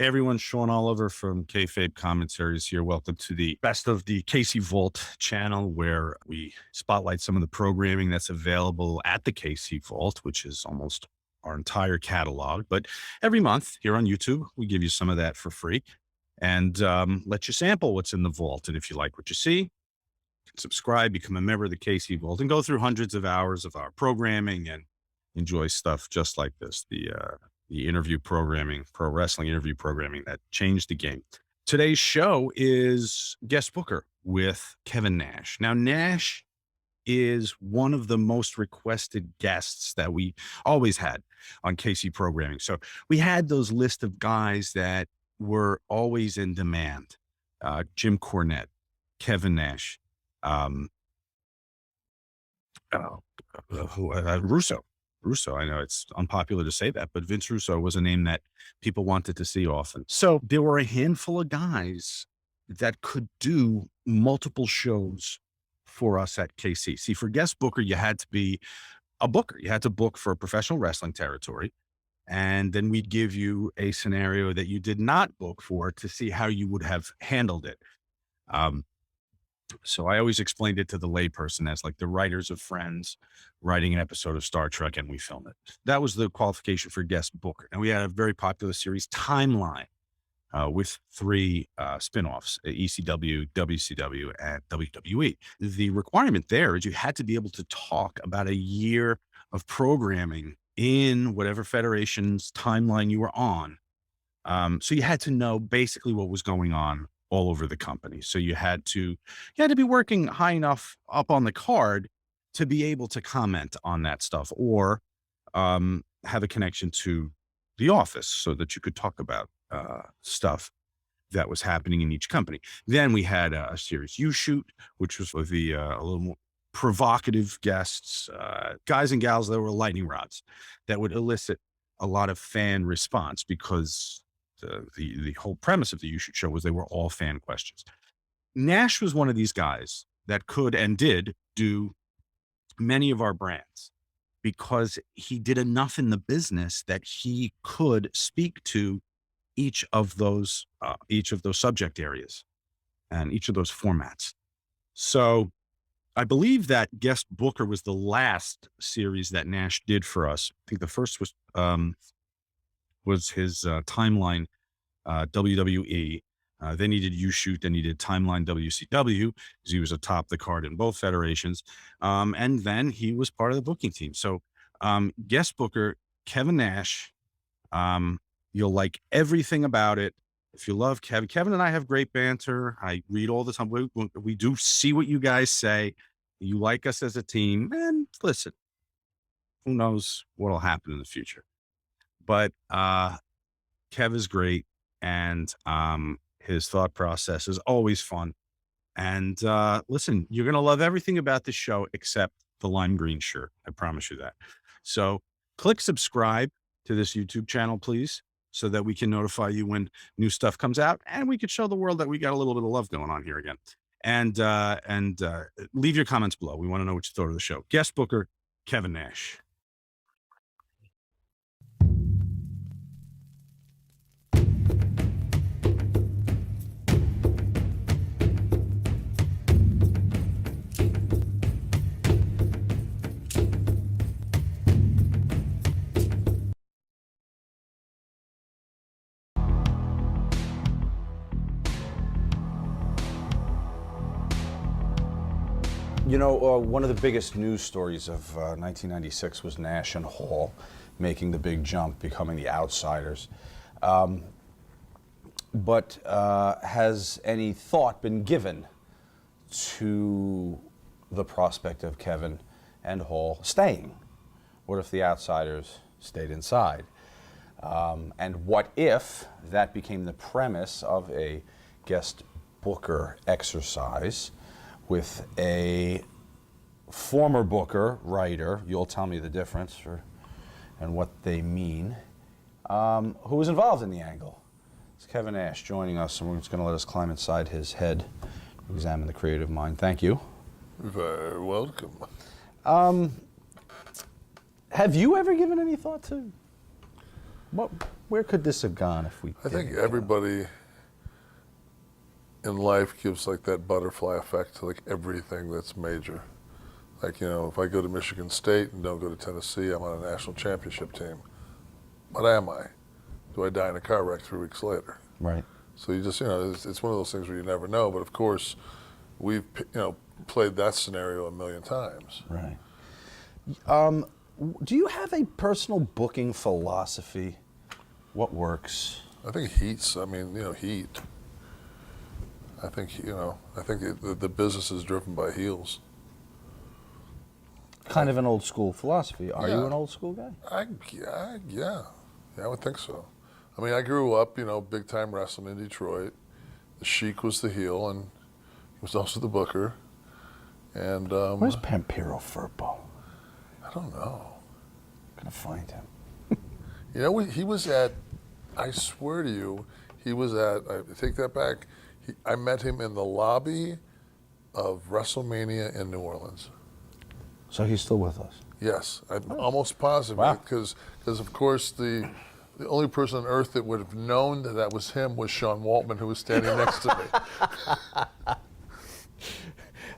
Hey everyone, Sean Oliver from Kayfabe Commentaries here. Welcome to the Best of the Casey Vault channel, where we spotlight some of the programming that's available at the Casey Vault, which is almost our entire catalog. But every month here on YouTube, we give you some of that for free and let you sample what's in the vault. And if you like what you see, subscribe, become a member of the Casey Vault, and go through hundreds of hours of our programming and enjoy stuff just like this. The interview programming, pro wrestling interview programming that changed the game. Today's show is guest booker with Kevin Nash. Now, Nash is one of the most requested guests that we always had on KC programming. So we had those list of guys that were always in demand. Jim Cornette, Kevin Nash, Russo. Russo, I know it's unpopular to say that, but Vince Russo was a name that people wanted to see often. So there were a handful of guys that could do multiple shows for us at KC. See, for guest booker, you had to be a booker. You had to book for a professional wrestling territory. And then we'd give you a scenario that you did not book for to see how you would have handled it. So I always explained it to the layperson as like the writers of Friends writing an episode of Star Trek and we film it. That was the qualification for guest booker. And we had a very popular series, Timeline, with three spinoffs, ECW, WCW, and WWE. The requirement there is you had to be able to talk about a year of programming in whatever federation's timeline you were on. So you had to know basically what was going on all over the company. So you had to be working high enough up on the card to be able to comment on that stuff, or have a connection to the office so that you could talk about stuff that was happening in each company. Then we had a series You Shoot, which was with the a little more provocative guests, guys and gals that were lightning rods that would elicit a lot of fan response, because the whole premise of the You Shoot show was they were all fan questions. Nash was one of these guys that could and did do many of our brands because he did enough in the business that he could speak to each of those subject areas and each of those formats. So I believe that guest booker was the last series that Nash did for us. I think the first was his Timeline WWE. Then he did You Shoot, then he did Timeline WCW, because he was atop the card in both federations. And then he was part of the booking team. So guest booker, Kevin Nash, you'll like everything about it. If you love Kevin and I have great banter. I read all the time. We do see what you guys say. You like us as a team. And listen, who knows what'll happen in the future. But Kev is great, and his thought process is always fun. And listen, you're going to love everything about this show except the lime green shirt. I promise you that. So click subscribe to this YouTube channel, please, so that we can notify you when new stuff comes out, and we could show the world that we got a little bit of love going on here again. And leave your comments below. We want to know what you thought of the show. Guest booker, Kevin Nash. You know, one of the biggest news stories of 1996 was Nash and Hall making the big jump, becoming the outsiders. But has any thought been given to the prospect of Kevin and Hall staying? What if the outsiders stayed inside? And what if that became the premise of a guest booker exercise with a former booker, writer, you'll tell me the difference and what they mean, who was involved in the angle. It's Kevin Nash joining us, and we're just going to let us climb inside his head, examine the creative mind. Thank you. Very welcome. Have you ever given any thought to what Where could this have gone if we? I think didn't go? everybody in life gives like that butterfly effect to like everything that's major. Like, if I go to Michigan State and don't go to Tennessee, I'm on a national championship team. What am I? Do I die in a car wreck 3 weeks later? Right. So you just, it's one of those things where you never know. But of course, we've, played that scenario a million times. Right. Do you have a personal booking philosophy? What works? I think heat. I think, the business is driven by heels. Kind of an old school philosophy. Are you Yeah. an old school guy? Yeah, I would think so. I mean, I grew up, big time wrestling in Detroit. The Sheik was the heel, and he was also the booker. And Where's Pampiro Firpo? I don't know. I'm gonna find him. He was at. I swear to you, he was at. I take that back. I met him in the lobby of WrestleMania in New Orleans. So he's still with us. Yes, I'm almost positive Wow. because of course the only person on earth that would have known that was him was Sean Waltman, who was standing next to me.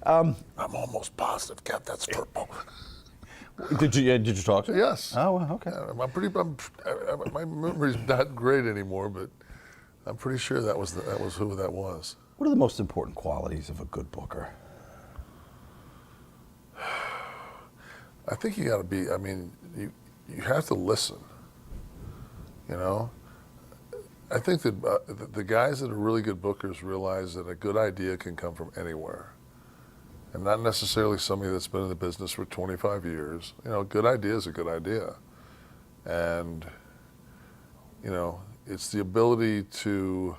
I'm almost positive, Kev, that's purple. Did you talk to him? Yes. Oh, well, okay. My memory's not great anymore, but I'm pretty sure that was who that was. What are the most important qualities of a good booker? I think you got to be. You have to listen. I think that the guys that are really good bookers realize that a good idea can come from anywhere, and not necessarily somebody that's been in the business for 25 years. A good idea is a good idea, and it's the ability to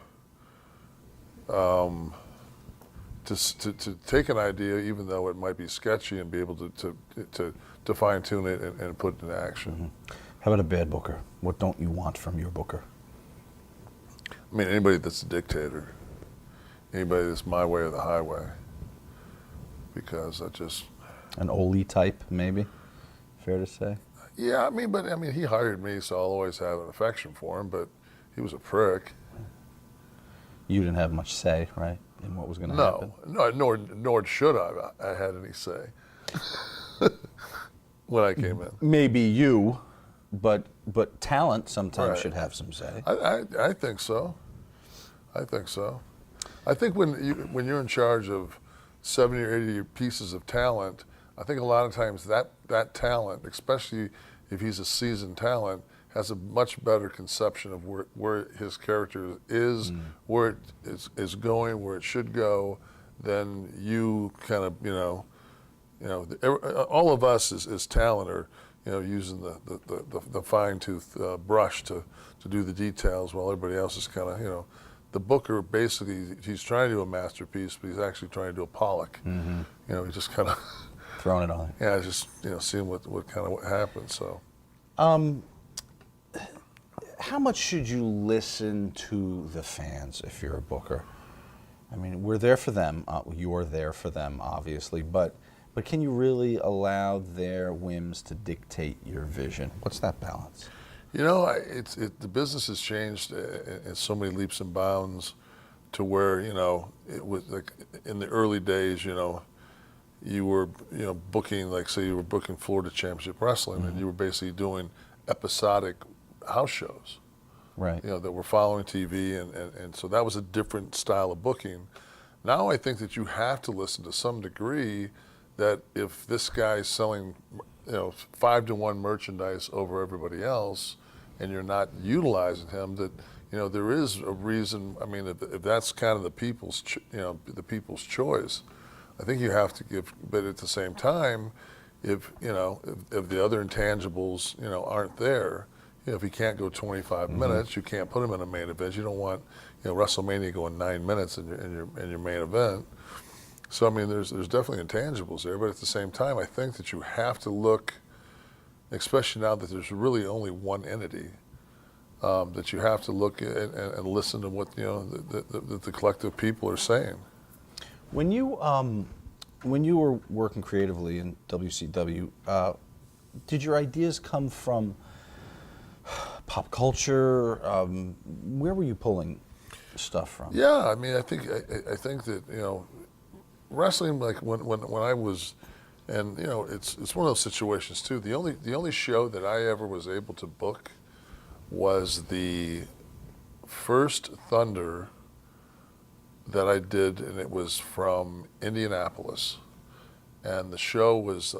take an idea, even though it might be sketchy, and be able to fine tune it and put it into action. Mm-hmm. How about a bad booker? What don't you want from your booker? I mean, anybody that's a dictator, anybody that's my way or the highway, because An Oli type, maybe? Fair to say? Yeah, he hired me, so I'll always have an affection for him, but he was a prick. You didn't have much say, right, in what was going to happen? No, nor should I had any say when I came in. Maybe you, but talent sometimes Right. should have some say. I think so. I think when you're in charge of 70 or 80 pieces of talent, I think a lot of times that talent, especially if he's a seasoned talent, has a much better conception of where his character is, where it is going, where it should go, than you kind of, all of us as talent are, using the fine tooth brush to do the details, while everybody else is kind of, the booker basically, he's trying to do a masterpiece, but he's actually trying to do a Pollock. He just kind of Throwing it on. yeah, just seeing what happens. So How much should you listen to the fans if you're a booker? I mean, we're there for them. You're there for them, obviously, but can you really allow their whims to dictate your vision? What's that balance? the business has changed in so many leaps and bounds, to where it was like in the early days, you were booking, like, say you were booking Florida Championship Wrestling, and you were basically doing episodic house shows, Right. that were following TV, and so that was a different style of booking. Now I think that you have to listen to some degree, that if this guy's selling 5-to-1 merchandise over everybody else, and you're not utilizing him, that there is a reason. I mean, if that's kind of the people's choice, I think you have to give. But at the same time, if the other intangibles aren't there, if he can't go 25 minutes, you can't put him in a main event. You don't want WrestleMania going 9 minutes in your main event. So I mean, there's definitely intangibles there, but at the same time, I think that you have to look, especially now that there's really only one entity, that you have to look at and listen to what the collective people are saying. When you were working creatively in WCW, did your ideas come from pop culture? Where were you pulling stuff from? Yeah, I mean, I think that wrestling, like when I was, and it's one of those situations too. The only show that I ever was able to book was the first Thunder that I did, and it was from Indianapolis, and the show was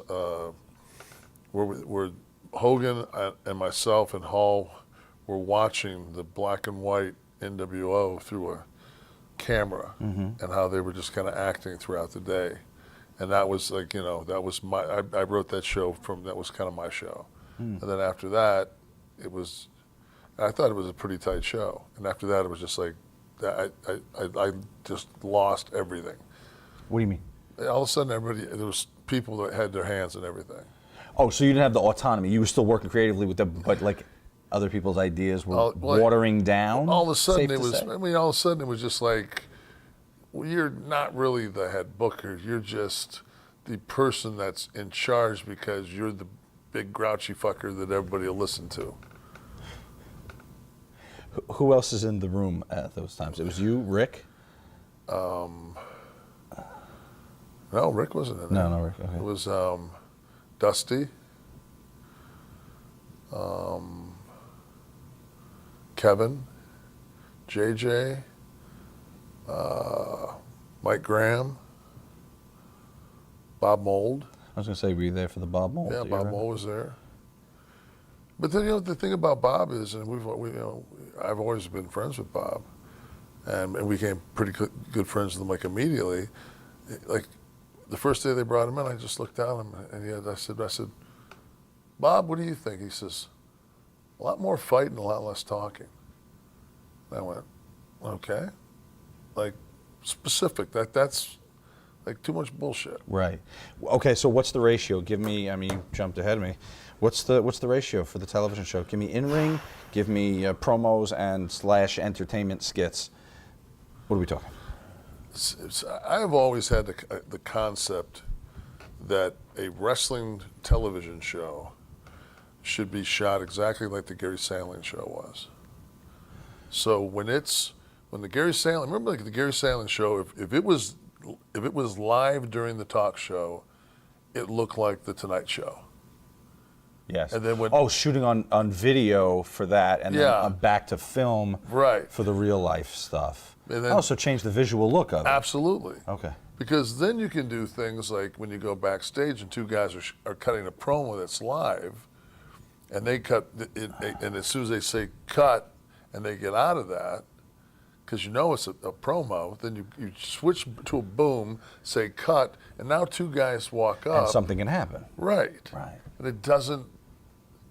where Hogan and myself and Hall were watching the black and white NWO through a camera, and how they were just kind of acting throughout the day. And that was like, that was I wrote that show that was kind of my show. And then after that, I thought it was a pretty tight show. And after that, it was just like, I just lost everything. What do you mean? All of a sudden, there was people that had their hands in everything. Oh, so you didn't have the autonomy. You were still working creatively with them, but like other people's ideas were watering down? All of a sudden, all of a sudden it was just like, well, you're not really the head booker. You're just the person that's in charge because you're the big grouchy fucker that everybody will listen to. Who else is in the room at those times? It was you, Rick? No, Rick wasn't in it. No, Rick. Okay. It was Dusty, Kevin, JJ, Mike Graham, Bob Mould. I was going to say, were you there for the Bob Mould? Yeah, Bob Mould was there. But then, the thing about Bob is, and I've always been friends with Bob, and we became pretty good friends with him, like, immediately. Like, the first day they brought him in, I just looked down at him, and I said, Bob, what do you think? He says, a lot more fighting, a lot less talking. And I went, okay. Like, specific. That's like too much bullshit. Right. Okay, so what's the ratio? Give me, you jumped ahead of me. What's the ratio for the television show? Give me in-ring, give me promos and / entertainment skits. What are we talking? I've always had the concept that a wrestling television show should be shot exactly like the Gary Sandling show was. So when the Gary Sandling, remember, like, the Gary Sandling show, if it was live during the talk show, it looked like the Tonight Show. Yes. And then shooting on video for that, and then back to film for the real life stuff. And then also change the visual look of it. Absolutely. Okay. Because then you can do things like when you go backstage and two guys are cutting a promo that's live, and they cut it, and as soon as they say cut and they get out of that, because it's a promo, then you switch to a boom, say cut, and now two guys walk up. And something can happen. Right. Right. And it doesn't,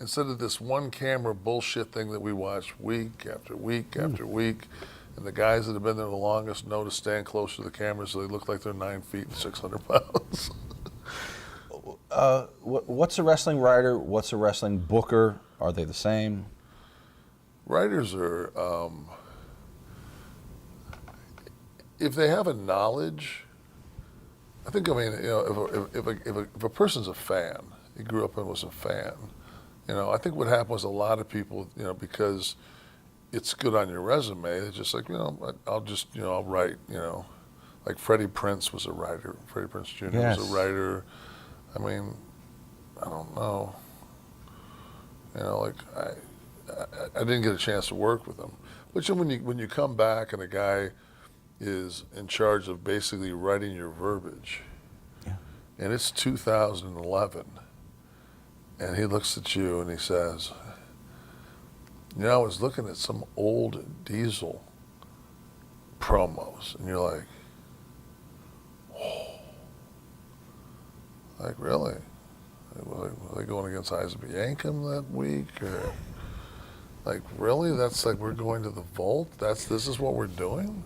instead of this one camera bullshit thing that we watch week after week after week, and the guys that have been there the longest know to stand close to the camera so they look like they're 9 feet and 600 pounds. What's a wrestling writer? What's a wrestling booker? Are they the same? Writers are, if they have a knowledge, I think, if a person's a fan, he grew up and was a fan, I think what happened was a lot of people, because it's good on your resume, it's just like, I'll write, like Freddie Prinze was a writer. Freddie Prinze Jr. was a writer. I mean, I don't know. I didn't get a chance to work with him. But when you come back and a guy is in charge of basically writing your verbiage, and it's 2011, and he looks at you and he says, I was looking at some old Diesel promos, and you're like, oh, like, really? Were they going against Isaac Yankem that week? Or, like, really? That's like, we're going to the vault? This is what we're doing?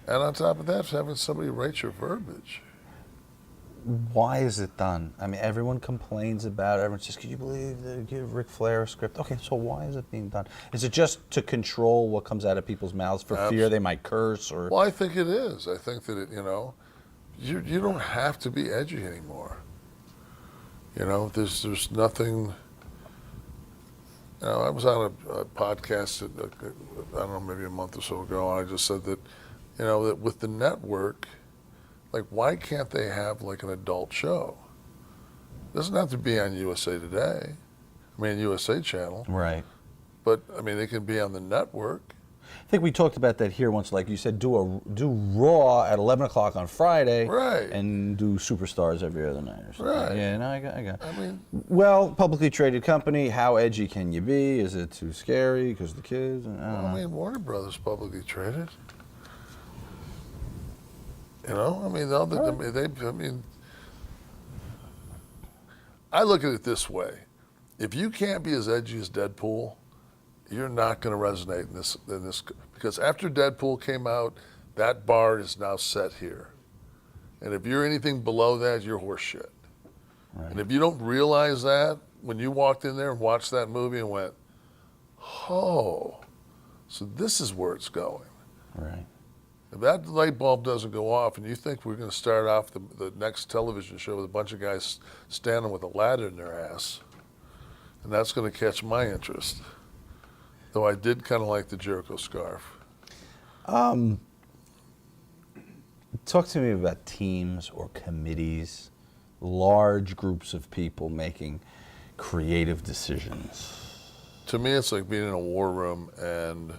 And on top of that, having somebody write your verbiage. Why is it done? I mean, everyone complains about it. Everyone says, could you believe they give Ric Flair a script? Okay, so why is it being done? Is it just to control what comes out of people's mouths for fear they might curse? Or? Well, I think it is. I think that, you don't have to be edgy anymore. There's nothing. I was on a podcast, I don't know, maybe a month or so ago, and I just said that, that with the network, like, why can't they have like an adult show? It doesn't have to be on USA Today. I mean, USA Channel. Right. But I mean, it can be on the network. I think we talked about that here once. Like you said, do Raw at 11 o'clock on Friday, Right. and do Superstars every other night or something. Right. Yeah, no, I got. I mean, Well, publicly traded company. How edgy can you be? Is it too scary because of the kids? I don't know. I mean, Warner Brothers publicly traded. I mean, I look at it this way: if you can't be as edgy as Deadpool, you're not going to resonate in this because after Deadpool came out, that bar is now set here, and if you're anything below that, you're horseshit. Right. And if you don't realize that when you walked in there and watched that movie and went, "Oh, so this is where it's going." Right. If that light bulb doesn't go off and you think we're going to start off the next television show with a bunch of guys standing with a ladder in their ass, and that's going to catch my interest. Though I did kind of like the Jericho scarf. Talk to me about teams or committees, large groups of people making creative decisions. To me, it's like being in a war room and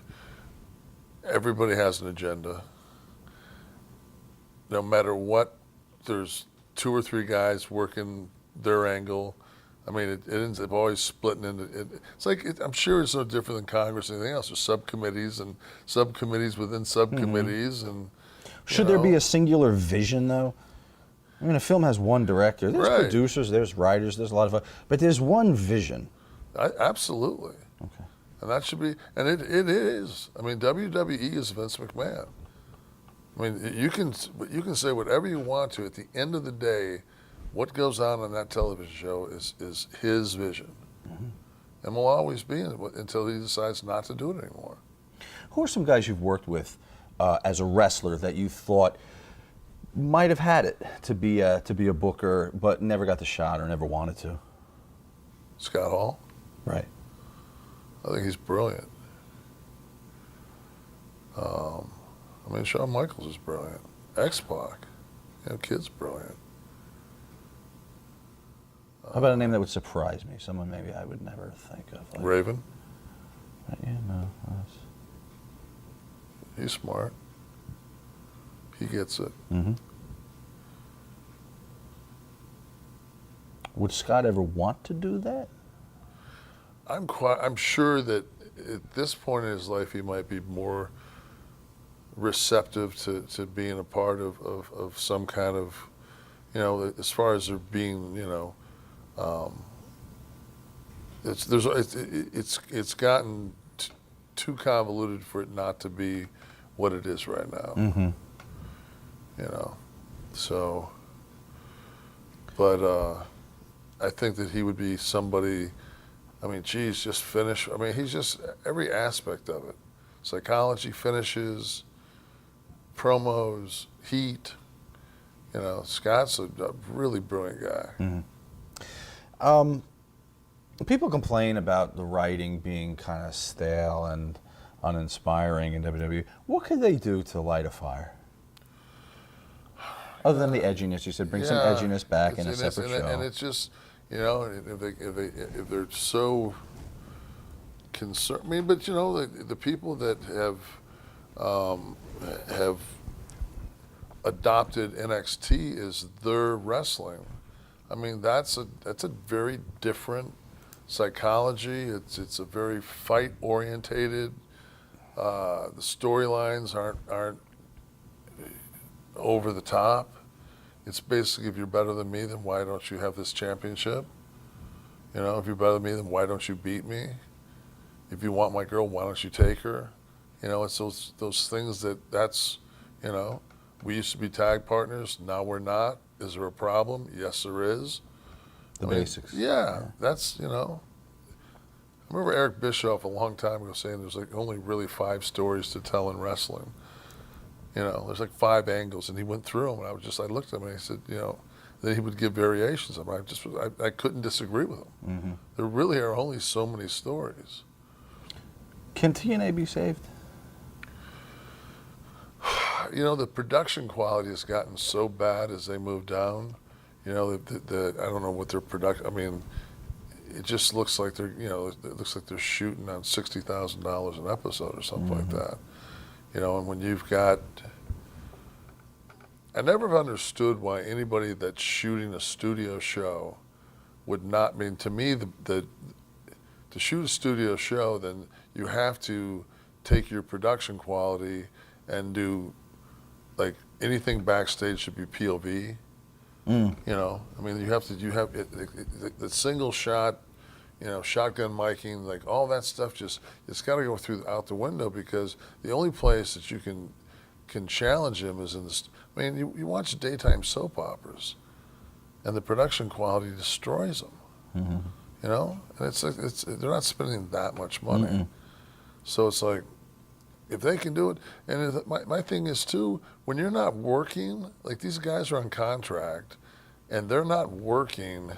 everybody has an agenda. No matter what, there's 2 or 3 guys working their angle. I mean, it ends up always splitting into. It's like I'm sure it's no different than Congress or anything else. There's subcommittees and subcommittees within subcommittees, and Should there be a singular vision, though? I mean, a film has one director. There's Right. producers, there's writers, there's a lot of, but there's one vision. Absolutely. Okay. And that should be, and it is. I mean, WWE is Vince McMahon. I mean, you can say whatever you want to. At the end of the day, what goes on that television show is his vision, and will always be until he decides not to do it anymore. Who are some guys you've worked with as a wrestler that you thought might have had it to be a booker, but never got the shot or never wanted to? Scott Hall. Right. I think he's brilliant. I mean, Shawn Michaels is brilliant. X-Pac, kid's brilliant. How about a name that would surprise me? Someone maybe I would never think of. Like, Raven, yeah, no. That's... he's smart. He gets it. Mm-hmm. Would Scott ever want to do that? I'm sure that at this point in his life, he might be more receptive to being a part of some kind of, as far as there being, it's gotten too convoluted for it not to be what it is right now. Mm-hmm. So, but I think that he would be somebody. I mean, geez, just finish. I mean, he's just every aspect of it: psychology, finishes, promos, heat. Scott's a really brilliant guy. Mm-hmm. People complain about the writing being kind of stale and uninspiring in WWE. What could they do to light a fire? Other than the edginess, you said bring some edginess back in a separate show. And it's just, if they're so concerned. I mean, but the people that have adopted NXT as their wrestling. I mean, that's a very different psychology. It's a very fight orientated. The storylines aren't over the top. It's basically, if you're better than me, then why don't you have this championship? If you're better than me, then why don't you beat me? If you want my girl, why don't you take her? It's those things that's. We used to be tag partners. Now we're not. Is there a problem? Yes, there is. The basics. Yeah, that's, I remember Eric Bischoff a long time ago saying there's like only really 5 stories to tell in wrestling. There's like 5 angles, and he went through them, and I looked at him and I said, then he would give variations of them. I couldn't disagree with him. There really are only so many stories. Can TNA be saved? You know, the production quality has gotten so bad as they move down. You know, I don't know what their production. I mean, it just looks like they're, you know, it looks like they're shooting on $60,000 an episode or something like that. You know, and when you've got, I never have understood why anybody that's shooting a studio show would not mean, to me, to shoot a studio show, then you have to take your production quality and do, like, anything backstage should be POV. You know, I mean, you have the single shot, you know, shotgun miking, like all that stuff. It's got to go out the window, because the only place that you can challenge him is in this. I mean, you watch daytime soap operas, and the production quality destroys them. You know, and it's like they're not spending that much money, so it's like, if they can do it, and my thing is too, when you're not working, like these guys are on contract, and they're not working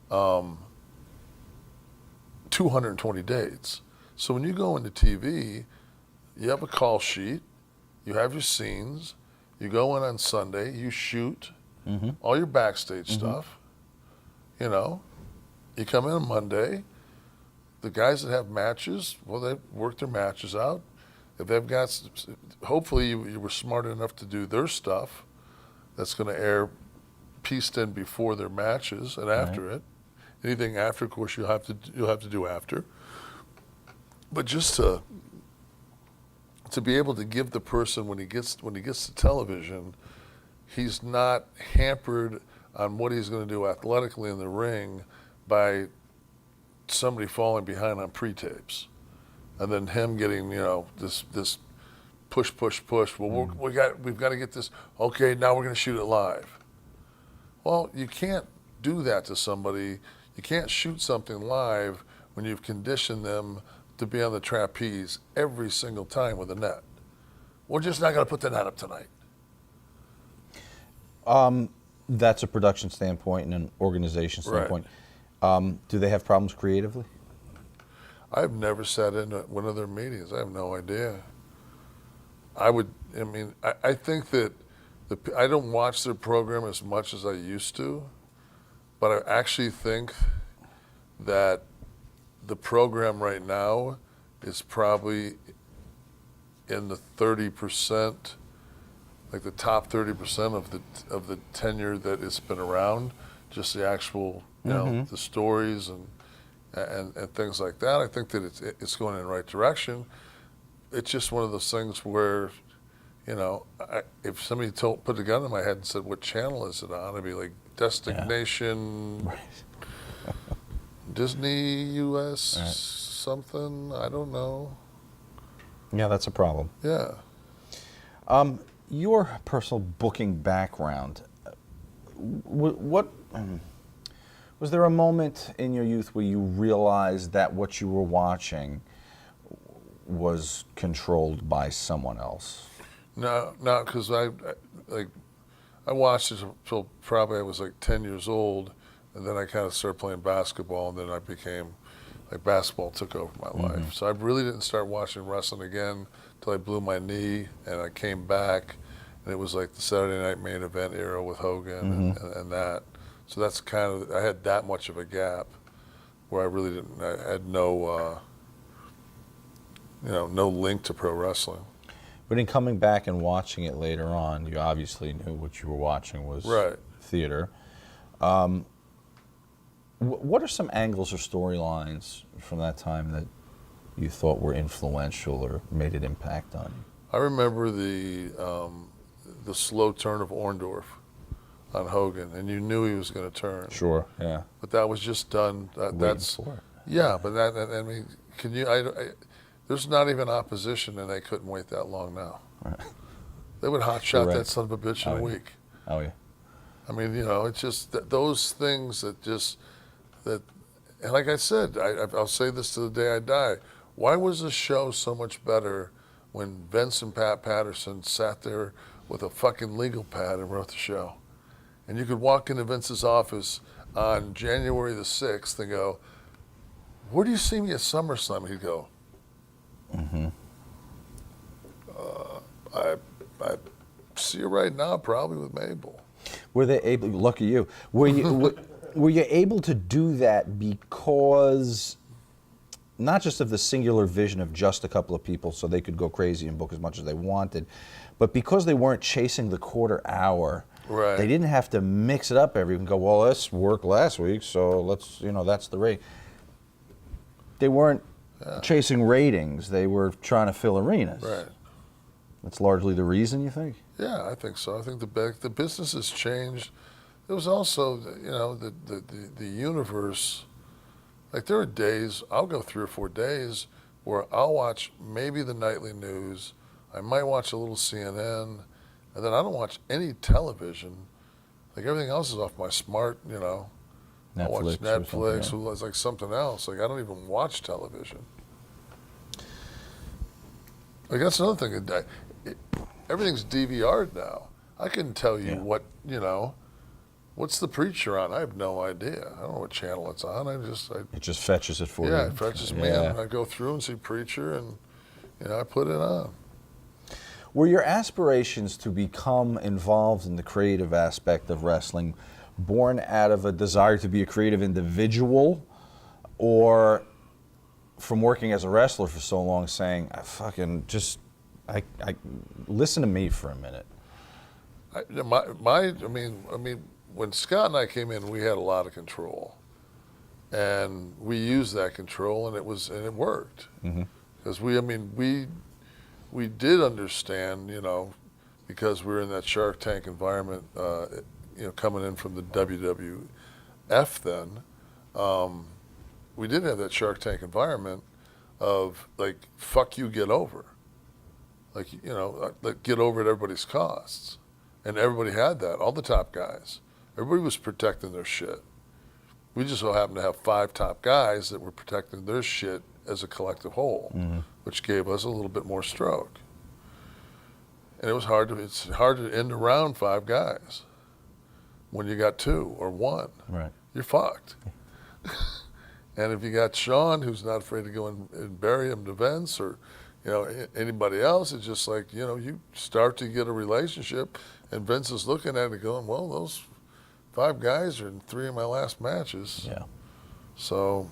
220 dates. So when you go into TV, you have a call sheet, you have your scenes, you go in on Sunday, you shoot all your backstage stuff, you know, you come in on Monday, the guys that have matches, well, they work their matches out. If they've got, hopefully you were smart enough to do their stuff that's going to air pieced in before their matches and after it. Anything after, of course, you'll have to do after. But just to be able to give the person, when he gets to television, he's not hampered on what he's going to do athletically in the ring by somebody falling behind on pre-tapes. And then him getting, you know, this push. Well, we've got to get this. Okay, now we're going to shoot it live. Well, you can't do that to somebody. You can't shoot something live when you've conditioned them to be on the trapeze every single time with a net. We're just not going to put the net up tonight. That's a production standpoint and an organization standpoint. Right. Do they have problems creatively? I've never sat in one of their meetings. I have no idea. I think that I don't watch their program as much as I used to, but I actually think that the program right now is probably in the 30%, like the top 30% of the tenure that it's been around. Just the actual, you know, the stories and things like that. I think that it's going in the right direction. It's just one of those things where, you know, if somebody put a gun in my head and said, "What channel is it on?" I'd be like, "Destination Disney US something." I don't know. Yeah, that's a problem. Yeah. Your personal booking background. What was there a moment in your youth where you realized that what you were watching was controlled by someone else? No, because I watched it until probably I was like 10 years old, and then I kind of started playing basketball, and then I became, like, basketball took over my life. So I really didn't start watching wrestling again until I blew my knee, and I came back, and it was like the Saturday Night Main Event era with Hogan and that. So that's kind of, I had that much of a gap where I really didn't, I had no, no link to pro wrestling. But in coming back and watching it later on, you obviously knew what you were watching was theater. What are some angles or storylines from that time that you thought were influential or made an impact on you? I remember the slow turn of Orndorff on Hogan, and you knew he was going to turn. Sure, yeah. But that was just done. That's for it. Yeah, but I mean, can you? There's not even opposition, and they couldn't wait that long now. Right. They would hot shot that son of a bitch in a week. Oh yeah. I mean, you know, it's just those things that, and like I said, I'll say this to the day I die. Why was the show so much better when Vince and Pat Patterson sat there with a fucking legal pad and wrote the show? And you could walk into Vince's office on January the 6th and go, "Where do you see me at SummerSlam?" He'd go, I see you right now, probably with Mabel. Were they able? Lucky you. Were you were you able to do that because not just of the singular vision of just a couple of people, so they could go crazy and book as much as they wanted, but because they weren't chasing the quarter hour. Right. They didn't have to mix it up every week and go, well, this worked last week, so let's, that's the rate. They weren't chasing ratings. They were trying to fill arenas. Right. That's largely the reason, you think? Yeah, I think so. I think the business has changed. There was also, the universe. Like there are days, I'll go 3 or 4 days where I'll watch maybe the nightly news. I might watch a little CNN. And then I don't watch any television. Like everything else is off my smart, I watch Netflix, or it's like something else. Like I don't even watch television. Like that's another thing. Everything's DVR'd now. I couldn't tell you what's the Preacher on? I have no idea. I don't know what channel it's on. It just fetches it for you. Yeah, it fetches me, and I go through and see Preacher, and I put it on. Were your aspirations to become involved in the creative aspect of wrestling born out of a desire to be a creative individual, or from working as a wrestler for so long saying, I listen to me for a minute? When Scott and I came in, we had a lot of control, and we used that control, and it worked. Because we did understand, because we were in that Shark Tank environment, coming in from the WWF then, we did have that Shark Tank environment of like, fuck you, get over. Like, like get over at everybody's costs. And everybody had that, all the top guys. Everybody was protecting their shit. We just so happened to have 5 top guys that were protecting their shit as a collective whole, which gave us a little bit more stroke. And it's hard to end around 5 guys when you got 2 or 1. Right. You're fucked. And if you got Sean, who's not afraid to go and bury him to Vince, or anybody else, it's just like, you start to get a relationship, and Vince is looking at it going, well, those 5 guys are in 3 of my last matches. Yeah. So,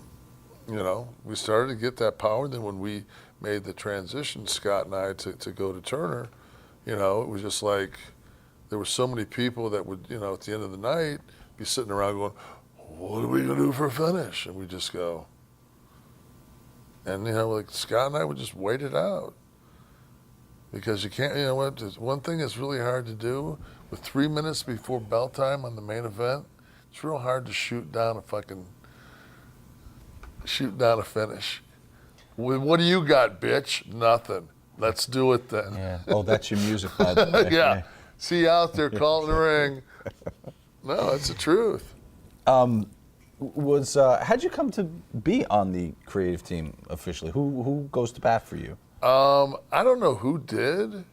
we started to get that power. Then when we made the transition, Scott and I, to go to Turner, it was just like there were so many people that would, at the end of the night, be sitting around going, what are we going to do for a finish? And we just go. And, like Scott and I would just wait it out. Because you can't, there's one thing that's really hard to do with 3 minutes before bell time on the main event. It's real hard to shoot down a finish. What do you got, bitch? Nothing. Let's do it then. Yeah. Oh, that's your music, by the way. Yeah. See you out there calling the ring. No, it's the truth. How'd you come to be on the creative team officially? Who goes to bat for you? I don't know who did.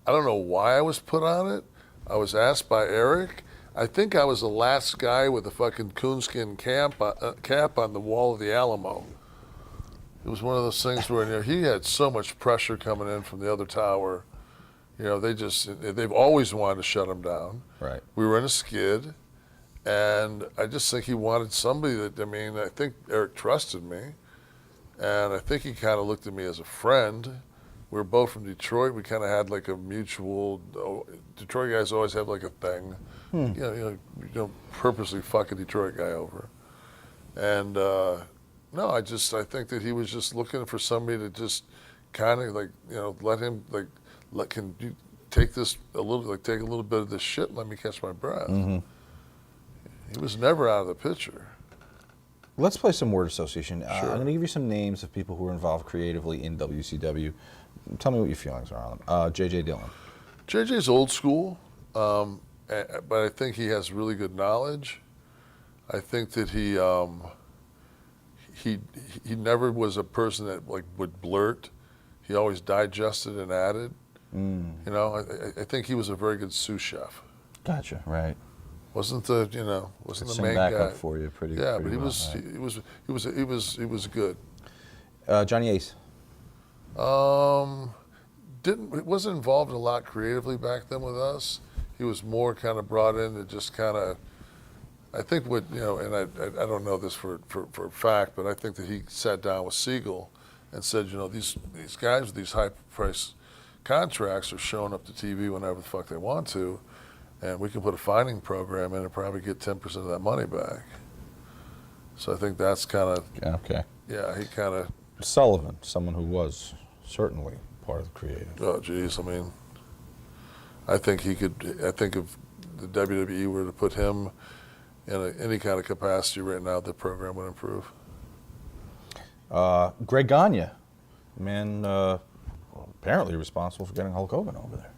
I don't know why I was put on it. I was asked by Eric. I think I was the last guy with a fucking coonskin cap on the wall of the Alamo. It was one of those things where he had so much pressure coming in from the other tower. They've always wanted to shut him down. Right. We were in a skid, and I just think he wanted somebody that, I think Eric trusted me, and I think he kind of looked at me as a friend. We were both from Detroit. We kind of had like a mutual, Detroit guys always have like a thing. You don't purposely fuck a Detroit guy over. And no, I think that he was just looking for somebody to just kind of like, let him can you take this take a little bit of this shit and let me catch my breath. He was never out of the picture. Let's play some word association. Sure. I'm going to give you some names of people who are involved creatively in WCW. Tell me what your feelings are on them. J.J. Dillon. JJ's old school, but I think he has really good knowledge. I think that he never was a person that would blurt. He always digested and added. I think he was a very good sous chef. Gotcha. Right. Wasn't the wasn't the Some main guy. backup for you, pretty. Yeah, pretty but well, he was good. Johnny Ace. Wasn't involved a lot creatively back then with us. He was more kind of brought in to just kind of, I think what, and I don't know this for a fact, but I think that he sat down with Siegel and said, these guys with these high price contracts are showing up to TV whenever the fuck they want to, and we can put a finding program in and probably get 10% of that money back. So I think that's kind of, Okay. yeah, he kind of, Sullivan, someone who was certainly part of the creative. oh geez, I mean, I think if the WWE were to put him in any kind of capacity right now, the program would improve. Greg Gagne, man, apparently responsible for getting Hulk Hogan over there.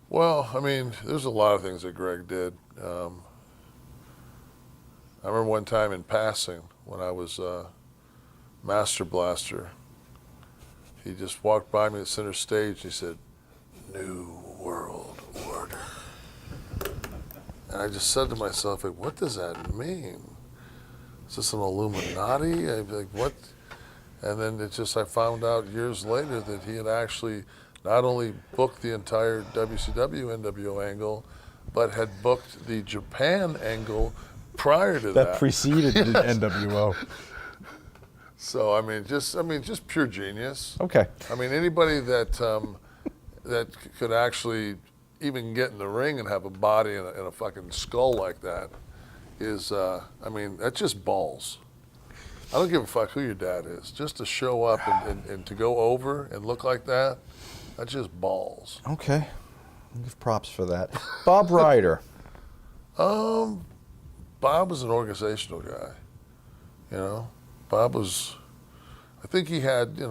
Well, I mean, there's a lot of things that Greg did. I remember one time in passing when I was Master Blaster, he just walked by me at center stage. He said, "New World Order." And I just said to myself, like, what does that mean? Is this an Illuminati? I'd be like, what? And then I found out years later that he had actually not only booked the entire WCW NWO angle, but had booked the Japan angle prior to that. That preceded the NWO. So I mean, just pure genius. Okay. I mean, anybody that that could actually even get in the ring and have a body and a fucking skull like that is, I mean, that's just balls. I don't give a fuck who your dad is. Just to show up and to go over and look like that, that's just balls. Okay. I'll give props for that. Bob Ryder. Bob was an organizational guy. Bob was, I think he had, I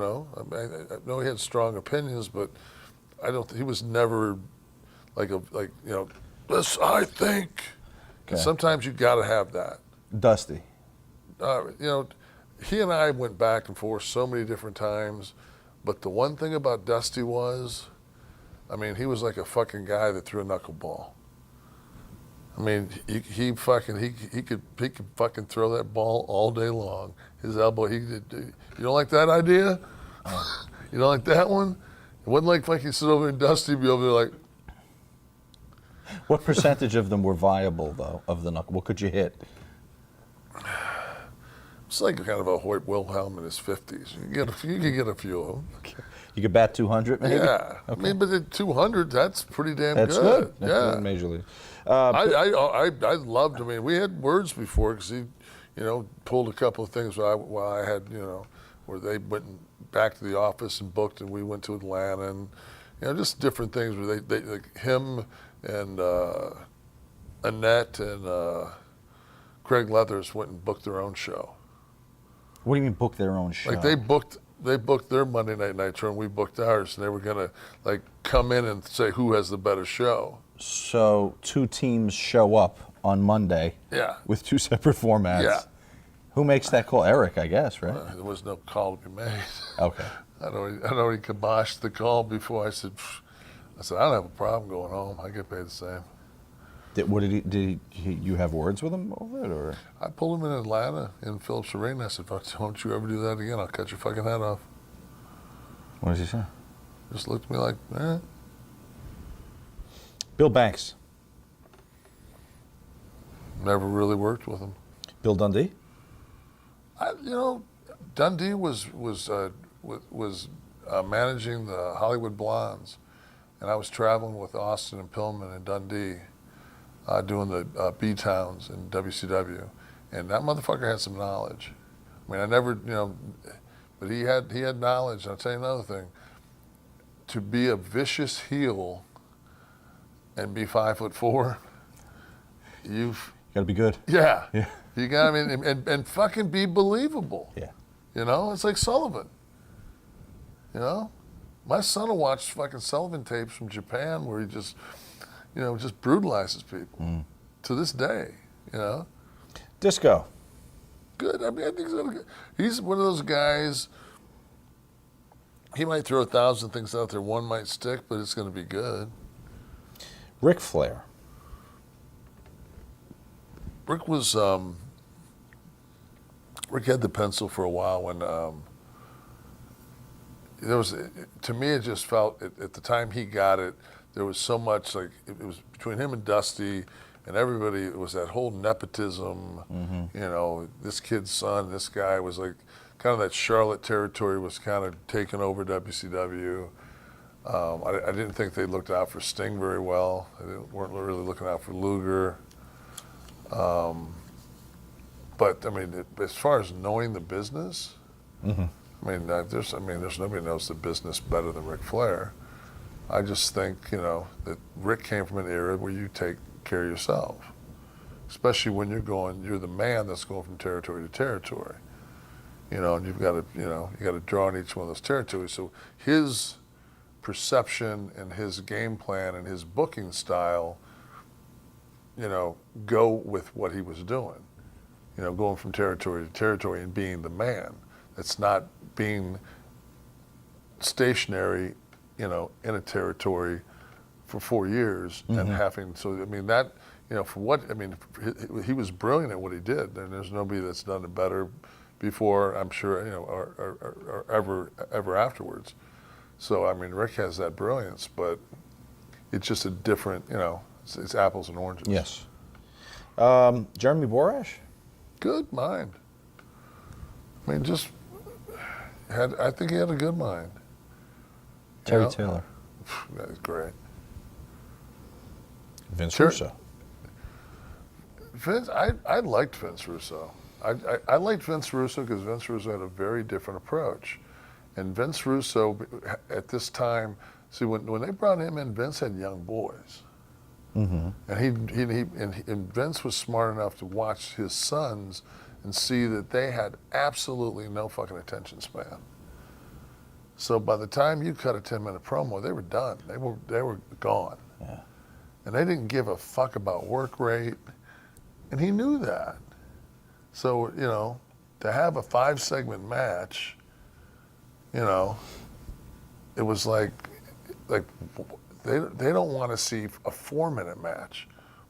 know he had strong opinions, but he was never this I think. Okay. Sometimes you got to have that. Dusty. He and I went back and forth so many different times, but the one thing about Dusty was, I mean, he was like a fucking guy that threw a knuckleball. I mean, he could fucking throw that ball all day long. His elbow, you don't like that idea? You don't like that one? It wasn't like he sit over and Dusty be over there like. What percentage of them were viable, though, of the knuckle? What could you hit? It's like kind of a Hoyt Wilhelm in his 50s. You can get a few of them. Okay. You could bat 200, maybe? Yeah. Okay. I mean, but at 200, that's pretty damn That's good. That's yeah. good, Major League. I loved, I mean, we had words before because he, pulled a couple of things while I had, where they went back to the office and booked and we went to Atlanta and, just different things where they like him and Annette and Craig Leathers went and booked their own show. What do you mean book their own show? Like they booked their Monday Night Nitro and we booked ours, and they were gonna like come in and say who has the better show. So two teams show up on Monday. Yeah. With two separate formats. Yeah. Who makes that call? Eric, I guess, right? There was no call to be made. Okay. I'd already kiboshed the call before I said, I don't have a problem going home. I get paid the same. Did you have words with him over it, or? I pulled him in Atlanta in Phillips Arena. I said, don't you ever do that again. I'll cut your fucking head off. What did he say? Just looked at me like, eh. Bill Banks. Never really worked with him. Bill Dundee? Dundee was managing the Hollywood Blondes, and I was traveling with Austin and Pillman and Dundee, doing the B-Towns in WCW, and that motherfucker had some knowledge. I mean, I never, but he had knowledge. And I'll tell you another thing. To be a vicious heel and be 5'4", you've got to be good. Yeah. Yeah. You got, I mean, and fucking be believable. Yeah. It's like Sullivan. My son will watch fucking Sullivan tapes from Japan where he just, just brutalizes people to this day, Disco. Good. I mean, I think he's one of those guys, he might throw 1,000 things out there. One might stick, but it's going to be good. Ric Flair. Rick was Rick had the pencil for a while when there was, to me, it just felt at the time he got it, there was so much like it was between him and Dusty and everybody. It was that whole nepotism. You know, this kid's son, this guy was like kind of that Charlotte territory was kind of taking over WCW. I didn't think they looked out for Sting very well. They weren't really looking out for Luger. But I mean, as far as knowing the business, I mean, there's nobody knows the business better than Ric Flair. I just think, you know, that Rick came from an era where you take care of yourself, especially when you're the man that's going from territory to territory. You know, and you've got to, you know, you got to draw on each one of those territories. So his perception and his game plan and his booking style, you know, go with what he was doing. You know, going from territory to territory and being the man. It's not being stationary, you know, in a territory for 4 years and having, so I mean that, you know, for what, I mean, he was brilliant at what he did, and there's nobody that's done it better before, I'm sure, you know, or ever afterwards. So, I mean, Rick has that brilliance, but it's just a different, you know, it's apples and oranges. Yes. Jeremy Borash? Good mind. I mean, I think he had a good mind. Terry Taylor. That's great. Vince Russo. Vince, I liked Vince Russo. I liked Vince Russo because Vince Russo had a very different approach. And Vince Russo, at this time, see, when they brought him in, Vince had young boys. And and Vince was smart enough to watch his sons and see that they had absolutely no fucking attention span. So by the time you cut a 10-minute promo, they were done. They were gone. Yeah. And they didn't give a fuck about work rate. And he knew that. So, you know, to have a 5-segment match, you know, it was like they don't want to see a 4-minute match.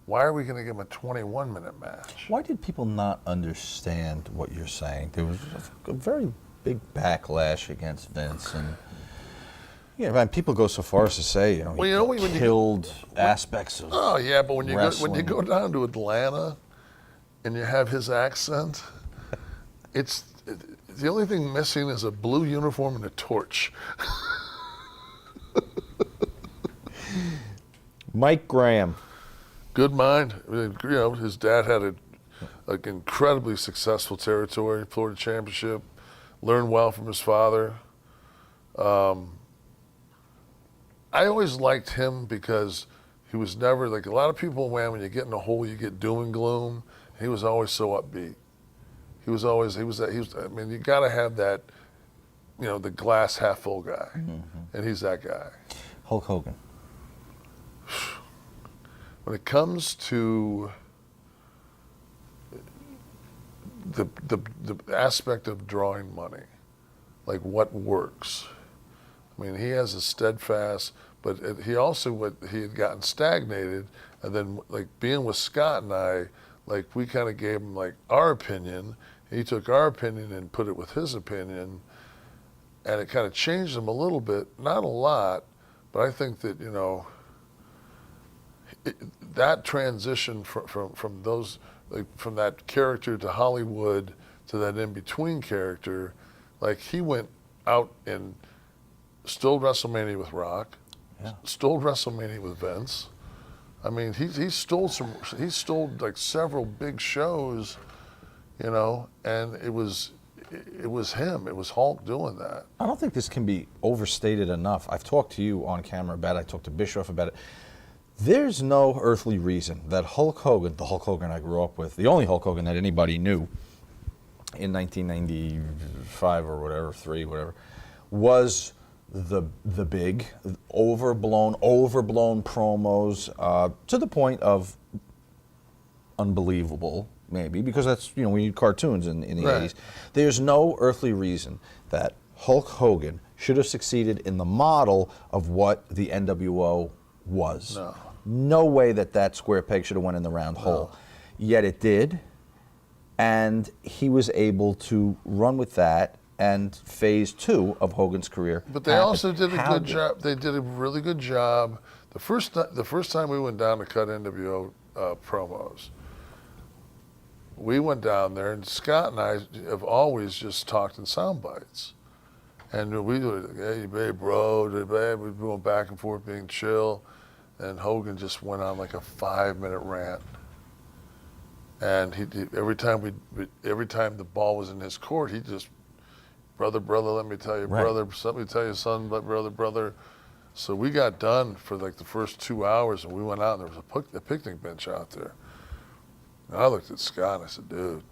Why are we going to give them a 21-minute match? Why did people not understand what you're saying? There was a very big backlash against Vince, and yeah, man, people go so far as to say, you know, he killed aspects of. Oh yeah, but when you go down to Atlanta, and you have his accent, it's the only thing missing is a blue uniform and a torch. Mike Graham. Good mind. I mean, you know, his dad had an incredibly successful territory, Florida Championship, learned well from his father. I always liked him because he was never, like a lot of people, man, when you get in a hole, you get doom and gloom. He was always so upbeat. I mean, you got to have that, you know, the glass half full guy. And he's that guy. Hulk Hogan. When it comes to the aspect of drawing money, like what works. I mean, he has a steadfast, but he also, he had gotten stagnated, and then like being with Scott and I, like we kind of gave him like our opinion. He took our opinion and put it with his opinion, and it kind of changed him a little bit, not a lot, but I think that, you know, that transition from those, like from that character to Hollywood to that in-between character, like he went out and stole WrestleMania with Rock, stole WrestleMania with Vince. I mean, he stole like several big shows, you know, and it was him. It was Hulk doing that. I don't think this can be overstated enough. I've talked to you on camera about it. I talked to Bischoff about it. There's no earthly reason that Hulk Hogan, the Hulk Hogan I grew up with, the only Hulk Hogan that anybody knew in 1995 or whatever, 3, whatever, was the big, overblown promos to the point of unbelievable, maybe, because that's, you know, we need cartoons in the 80s. There's no earthly reason that Hulk Hogan should have succeeded in the model of what the NWO was. No. No way that square peg should have went in the round hole. Yet it did, and he was able to run with that, and phase 2 of Hogan's career. But they happened. also did a How good job. They did a really good job. The first time we went down to cut NWO promos, we went down there, and Scott and I have always just talked in sound bites. And we were, hey, babe, bro, babe, we were going back and forth being chill. And Hogan just went on like a 5-minute rant. And every time the ball was in his court, he just, brother, let me tell you, Right. brother, let me tell you, son, brother. So we got done for like the first 2 hours, and we went out, and there was a picnic bench out there. And I looked at Scott, and I said, dude.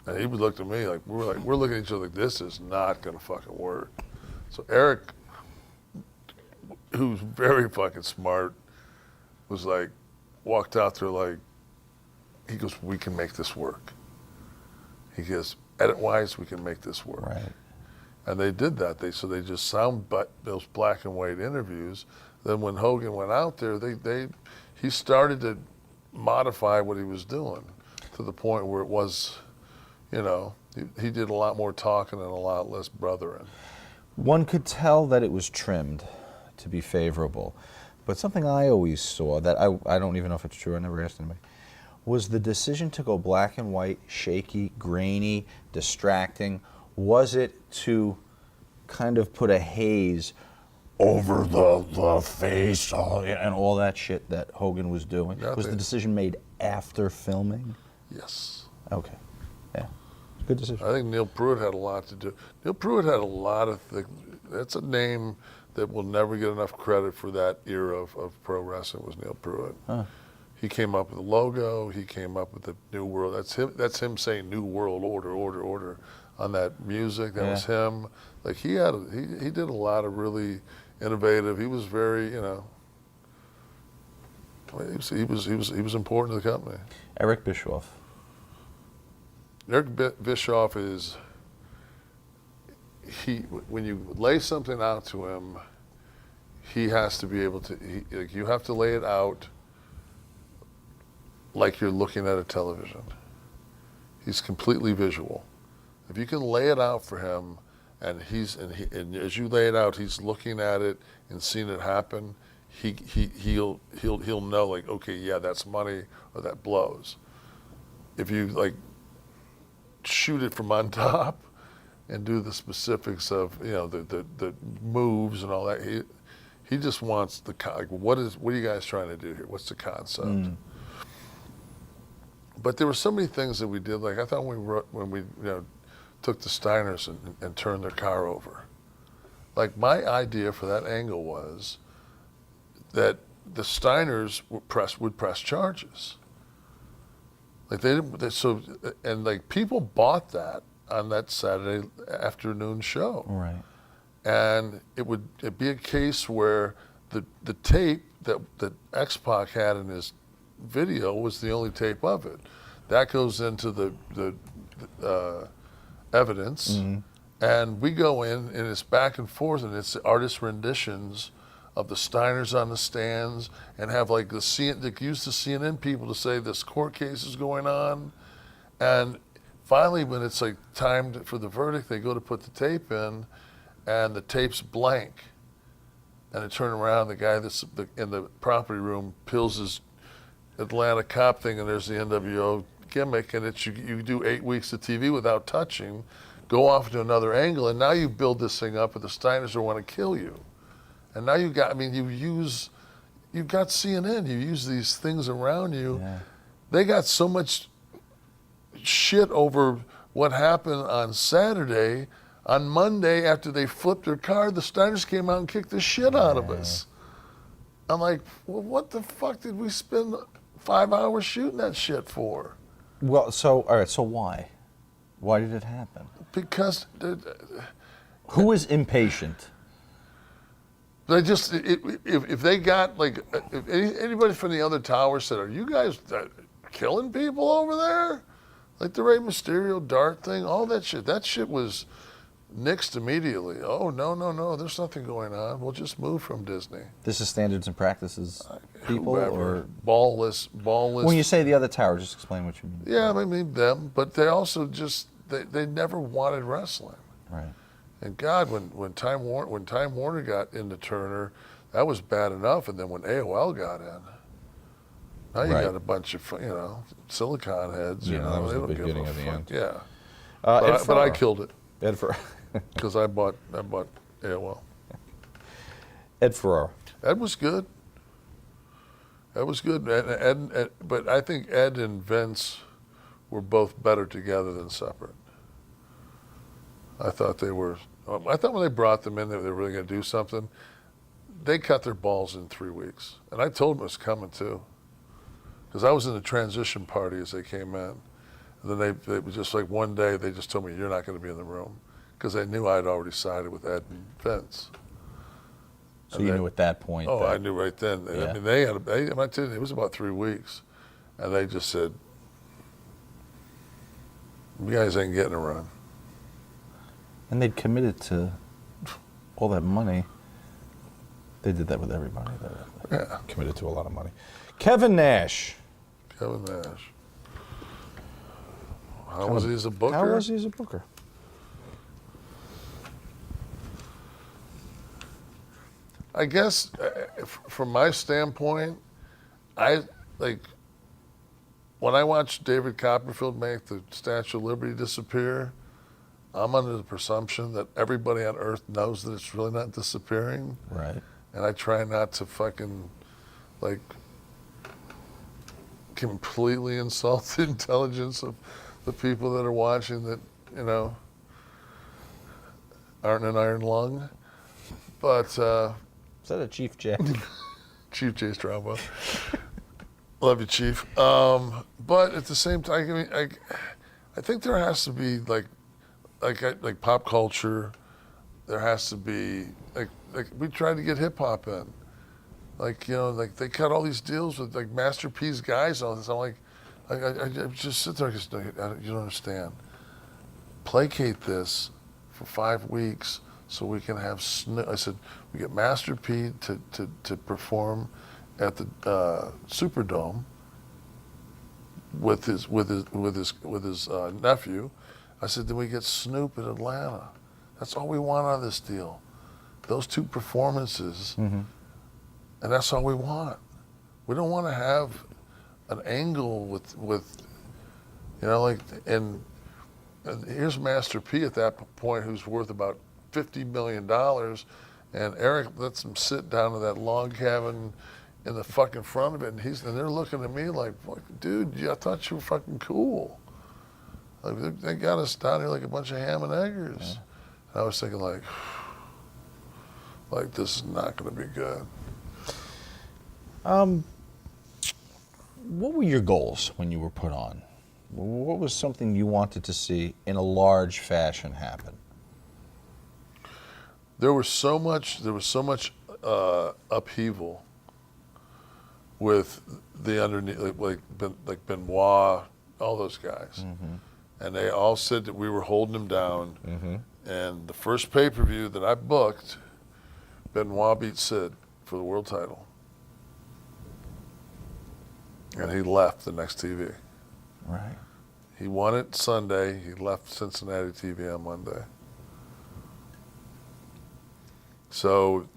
And he looked at me like, we're looking at each other like, this is not gonna fucking work. So Eric, who's very fucking smart, was like, walked out there like, he goes, we can make this work. He goes, edit-wise, we can make this work. Right. And they did that. They just sound those black and white interviews. Then when Hogan went out there, he started to modify what he was doing to the point where it was, you know, he did a lot more talking and a lot less brothering. One could tell that it was trimmed to be favorable. But something I always saw that I don't even know if it's true, I never asked anybody, was the decision to go black and white, shaky, grainy, distracting. Was it to kind of put a haze over the face and all that shit that Hogan was doing? Was the decision made after filming? Yes. Okay. Yeah. Good decision. I think Neil Pruitt had a lot to do. Neil Pruitt had a lot of things. That's a name that will never get enough credit for that era of pro wrestling, was Neil Pruitt. Huh. He came up with the logo. He came up with the New World. That's him saying New World Order on that music. That was him. Like he did a lot of really innovative. He was very, you know, he was important to the company. Eric Bischoff. Eric Bischoff is, when you lay something out to him, he has to be able to, you have to lay it out like you're looking at a television. He's completely visual. If you can lay it out for him, and as you lay it out, he's looking at it and seeing it happen, he'll know, like, okay, yeah, that's money, or that blows. If you like shoot it from on top and do the specifics of, you know, the moves and all that, he just wants like, what are you guys trying to do here? What's the concept? But there were so many things that we did. Like I thought when we took the Steiners and turned their car over. Like my idea for that angle was that the Steiners would press charges. Like and like people bought that on that Saturday afternoon show. Right. And it'd be a case where the tape that X-Pac had in his video was the only tape of it. That goes into the evidence, and we go in, and it's back and forth, and it's the artist renditions of the Steiners on the stands, and have like use the CNN people to say this court case is going on, and finally when it's like time for the verdict, they go to put the tape in, and the tape's blank, and they turn around, the guy that's in the property room peels his Atlanta cop thing, and there's the NWO gimmick, and it's you do 8 weeks of TV without touching, go off to another angle, and now you build this thing up, and the Steiners want to kill you. And now you've got CNN, you use these things around you. Yeah. They got so much shit over what happened on Saturday. On Monday, after they flipped their car, the Steiners came out and kicked the shit out of us. I'm like, well, what the fuck did we spend 5 hours shooting that shit for? Well, all right, so why? Why did it happen? Because Who is impatient? they just, if they got, like, if anybody from the other tower said, are you guys killing people over there? Like the Rey Mysterio dart thing, all that shit was nixed immediately. Oh, no, there's nothing going on. We'll just move from Disney. This is standards and practices people, Whoever. or Ballless. when you say the other tower, just explain what you mean. Yeah, I mean them, but they also just they never wanted wrestling. Right. And God, when Time Warner got into Turner, that was bad enough. And then when AOL got in, now you Right. got a bunch of silicon heads. Yeah, that was they the don't give beginning a of the fuck. end. Yeah, Ed but I Furr. killed it Ed Furr. because I bought AOL. Ed Furr. Ed was good. Ed was good. Ed, but I think Ed and Vince were both better together than separate. I thought they were. I thought when they brought them in, they were really going to do something. They cut their balls in 3 weeks, and I told them it was coming too, because I was in the transition party as they came in. And then they was just like one day they just told me, you're not going to be in the room, because they knew I'd already sided with Ed and Vince. So And you they- knew at that point. Oh, that, I knew right then. Yeah. I mean, they had. I tell you, it was about 3 weeks, and they just said, "You guys ain't getting a run." And they'd committed to all that money. They did that with everybody. They Yeah, committed to a lot of money. Kevin Nash. Kevin Nash. How was he as a booker? How was he as a booker? I guess, from my standpoint, I like when I watched David Copperfield make the Statue of Liberty disappear. I'm under the presumption that everybody on Earth knows that it's really not disappearing. Right. And I try not to fucking, like, completely insult the intelligence of the people that are watching that, aren't an iron lung. But, Is that a Chief J? Chief Jay's drama. Love you, Chief. But at the same time, I mean, I think there has to be, like pop culture, there has to be, like we tried to get hip hop in. Like they cut all these deals with like Master P's guys and all this. I'm like, I just sit there and just, you don't understand. Placate this for 5 weeks so we can have I said, we get Master P to perform at the Superdome with his nephew. I said, then we get Snoop in Atlanta. That's all we want out of this deal. Those 2 performances. Mm-hmm. And that's all we want. We don't want to have an angle with and here's Master P at that point, who's worth about $50 million, and Eric lets him sit down in that log cabin in the fucking front of it, and they're looking at me like, dude, I thought you were fucking cool. Like, they got us down here like a bunch of ham and eggers. Yeah. And I was thinking like this is not going to be good. What were your goals when you were put on? What was something you wanted to see in a large fashion happen? There was so much upheaval with the underneath, like Benoit, all those guys, and they all said that we were holding them down. Mm-hmm. And the first pay-per-view that I booked, Benoit beat Sid for the world title, and he left the next TV. Right. He won it Sunday. He left Cincinnati TV on Monday. So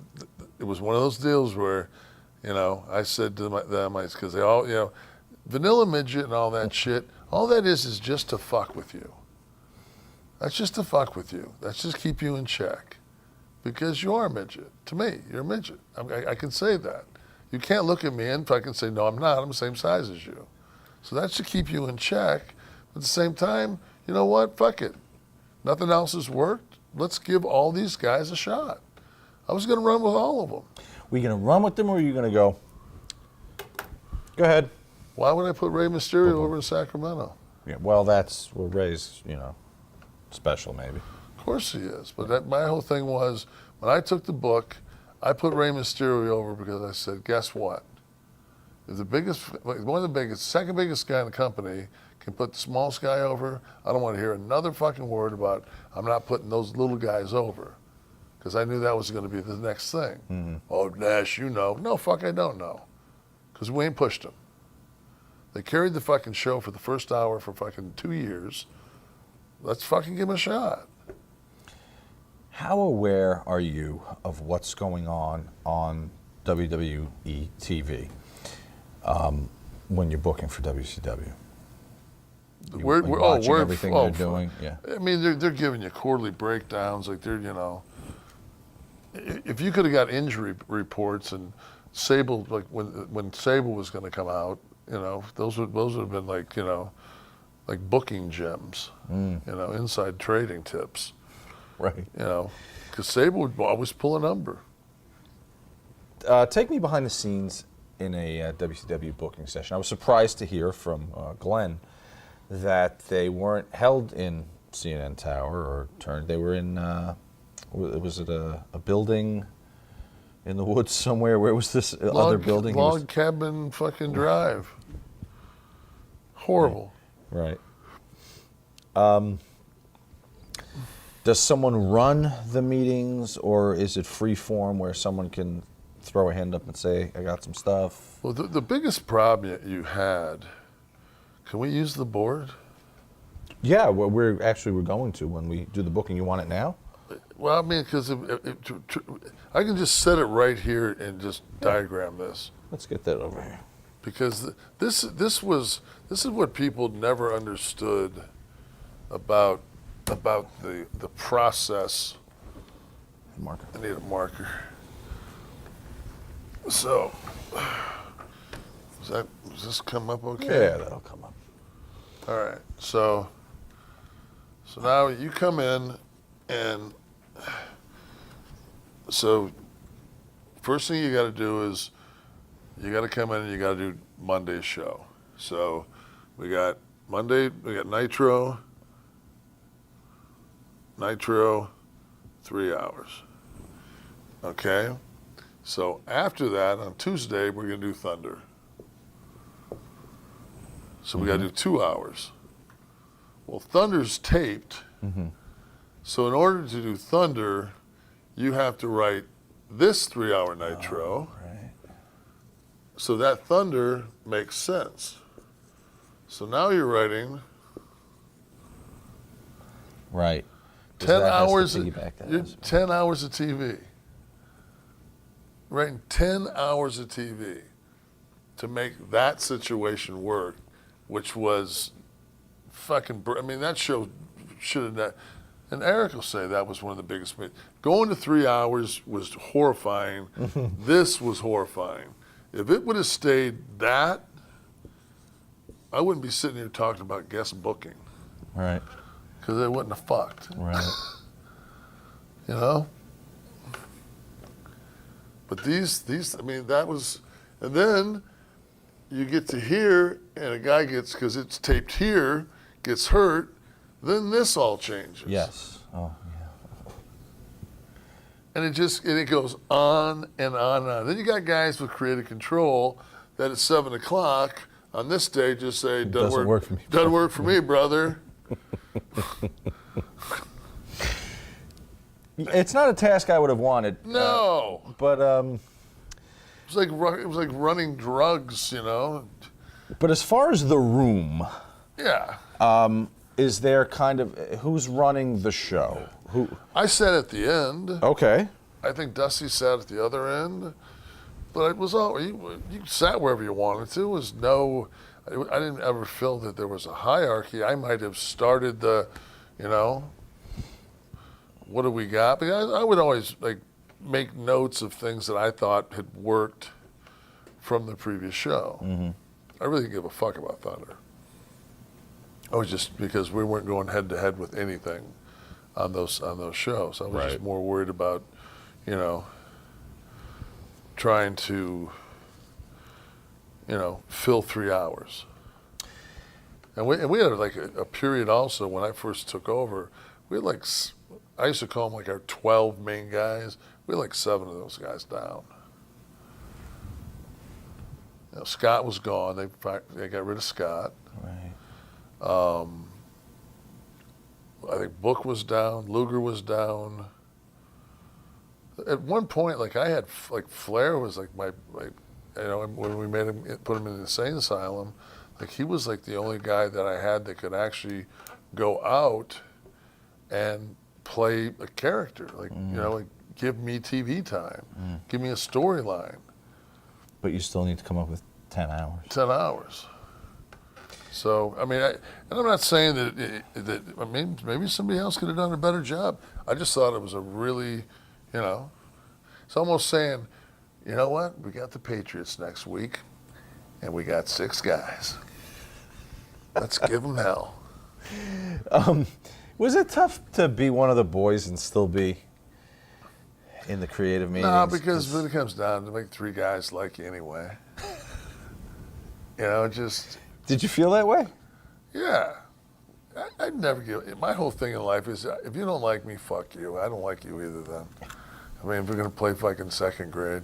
it was one of those deals where, I said to them, because they all, Vanilla Midget and all that shit, all that is just to fuck with you. That's just to fuck with you. That's just keep you in check. Because you are a midget. To me, you're a midget. I can say that. You can't look at me and I can say, no, I'm not. I'm the same size as you. So that's to keep you in check. But at the same time, you know what? Fuck it. Nothing else has worked. Let's give all these guys a shot. I was going to run with all of them. Were you going to run with them, or were you going to go ahead? Why would I put Rey Mysterio over in Sacramento? Yeah, well, that's where Ray's, special maybe. Of course he is. But my whole thing was, when I took the book, I put Rey Mysterio over because I said, guess what? If second biggest guy in the company can put the smallest guy over. I don't want to hear another fucking word about I'm not putting those little guys over. Because I knew that was going to be the next thing. Mm-hmm. Oh, Nash, you know. No, fuck, I don't know. Because we ain't pushed them. They carried the fucking show for the first hour for fucking 2 years. Let's fucking give them a shot. How aware are you of what's going on WWE TV when you're booking for WCW? We're watching everything they're doing. Yeah. I mean, they're giving you quarterly breakdowns. Like they're, you know, if you could have got injury reports and Sable, like when Sable was going to come out, you know, those would have been like, you know, like booking gems, you know, inside trading tips. Right. You know, because Sable would always pull a number. Take me behind the scenes in a WCW booking session. I was surprised to hear from Glenn that they weren't held in CNN Tower or turned. They were in, was it a building in the woods somewhere? Where was this other building? Log cabin fucking drive. Horrible. Right. Does someone run the meetings, or is it free form where someone can throw a hand up and say, I got some stuff? Well, the biggest problem you had, can we use the board? Yeah, well, we're going to when we do the booking. You want it now? Well, I mean, because I can just set it right here and just diagram this. Let's get that over here. Because this is what people never understood about the process. Marker. I need a marker. So, does this come up okay? Yeah, that'll come up. All right. So now you come in, and so first thing you got to do is you got to come in and you got to do Monday's show. So we got Monday, we got Nitro, 3 hours. Okay? So after that, on Tuesday, we're going to do Thunder. So we got to do 2 hours. Well, Thunder's taped. So in order to do Thunder, you have to write this 3 hour Nitro. Right. So that Thunder makes sense. So now you're writing Right. 10 hours. You're 10 hours of TV. Writing 10 hours of TV to make that situation work, which was fucking. I mean, that show should have. And Eric will say that was one of the biggest. Going to 3 hours was horrifying. This was horrifying. If it would have stayed that, I wouldn't be sitting here talking about guest booking. Right. Because they wouldn't have fucked. Right. You know? But these, I mean, that was, and then you get to here, and a guy gets, because it's taped here, gets hurt, then this all changes. Yes. Oh, yeah. And it goes on and on and on. Then you got guys with creative control that at 7 o'clock on this day just say, doesn't work for me. Doesn't work for me, brother. It's not a task I would have wanted. No. But it was like running drugs, you know. But as far as the room, Yeah. is there kind of who's running the show? Who? I sat at the end. Okay. I think Dusty sat at the other end. But it was all you sat wherever you wanted to. It was no. I didn't ever feel that there was a hierarchy. I might have started the, you know, what do we got? But I would always like make notes of things that I thought had worked from the previous show. I really didn't give a fuck about Thunder. I was just because we weren't going head to head with anything on those shows. I was just more worried about, you know, trying to, you know, fill 3 hours. And we had like a period also when I first took over. We had like, I used to call them like our 12 main guys. We had like 7 of those guys down. You know, Scott was gone. They got rid of Scott. Right. I think Book was down, Luger was down. At one point, like I had, like Flair was like my you know, when we made him, put him in the insane asylum, like he was like the only guy that I had that could actually go out and play a character, like you know, like give me TV time, give me a storyline. But you still need to come up with 10 hours. 10 hours. So I mean, and I'm not saying that I mean maybe somebody else could have done a better job. I just thought it was a really, you know, it's almost saying, you know what, we got the Patriots next week, and we got 6 guys. Let's give them hell. Was it tough to be one of the boys and still be in the creative meetings? No, because when it comes down to like 3 guys like you anyway. You know, just. Did you feel that way? Yeah. I'd never give. My whole thing in life is if you don't like me, fuck you. I don't like you either then. I mean, if we're going to play fucking second grade.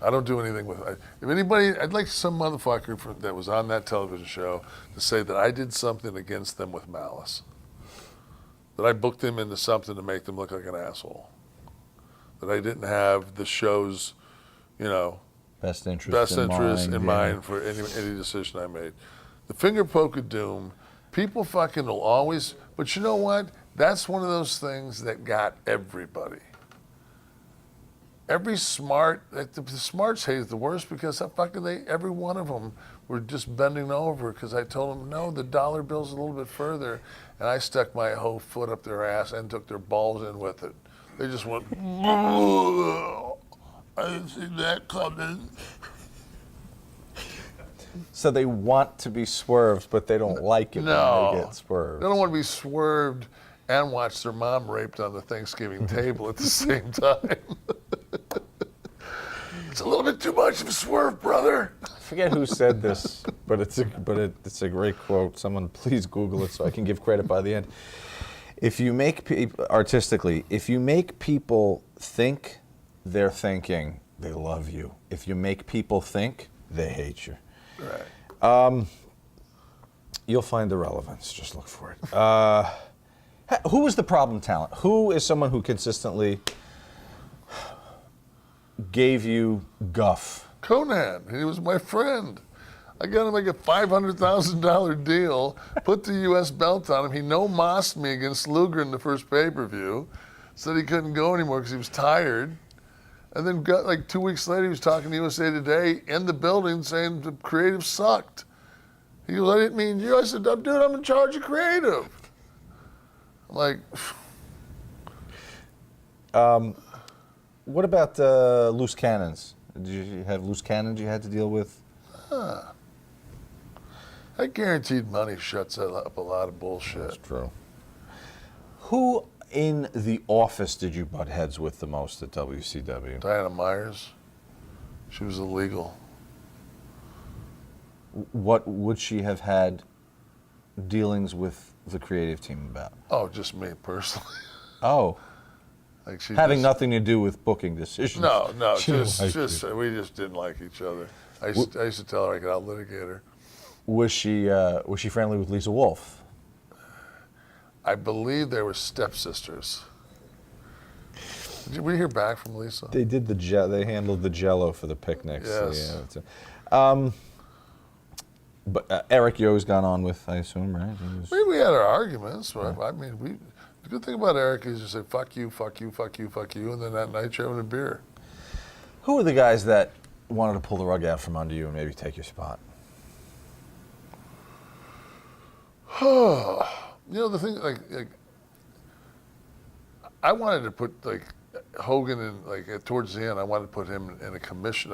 I don't do anything with it. If anybody, I'd like some motherfucker that was on that television show to say that I did something against them with malice. That I booked them into something to make them look like an asshole. That I didn't have the show's, you know, best interest in mind for any decision I made. The finger poke of doom, people fucking will always, but you know what? That's one of those things that got everybody. Every smart, like the smarts hate it the worst because every one of them were just bending over because I told them, no, the dollar bill's a little bit further. And I stuck my whole foot up their ass and took their balls in with it. They just went, I didn't see that coming. So they want to be swerved, but they don't like it when they get swerved. They don't want to be swerved and watch their mom raped on the Thanksgiving table at the same time. It's a little bit too much of a swerve, brother. I forget who said this, but it's a great quote. Someone please Google it so I can give credit by the end. If you make people artistically, if you make people think they're thinking, they love you. If you make people think, they hate you. Right. You'll find the relevance. Just look for it. Who is the problem talent? Who is someone who consistently gave you guff? Conan, he was my friend. I got him like a $500,000 deal, put the U.S. belt on him. He no-mossed me against Luger in the first pay-per-view, said he couldn't go anymore because he was tired. And then got like 2 weeks later, he was talking to USA Today in the building saying the creative sucked. He goes, I didn't mean you. I said, dude, I'm in charge of creative. I'm like... What about loose cannons? Did you have loose cannons you had to deal with? I guaranteed money shuts up a lot of bullshit. That's true. Who in the office did you butt heads with the most at WCW? Diana Myers. She was illegal. What would she have had dealings with the creative team about? Oh, just me personally. Oh. Like she having nothing to do with booking decisions. No, She just liked we just didn't like each other. I used to tell her I could out-litigate her. Was she friendly with Lisa Wolf? I believe they were stepsisters. Did we hear back from Lisa? They did they handled the Jello for the picnics. Yes. So, yeah, but Eric Yo's gone on with, I assume, right? We had our arguments, but I mean, the good thing about Eric is you say, fuck you, fuck you, fuck you, fuck you, and then that night you're having a beer. Who are the guys that wanted to pull the rug out from under you and maybe take your spot? You know, the thing, like I wanted to put, like, Hogan in, like, towards the end, I wanted to put him in a commission.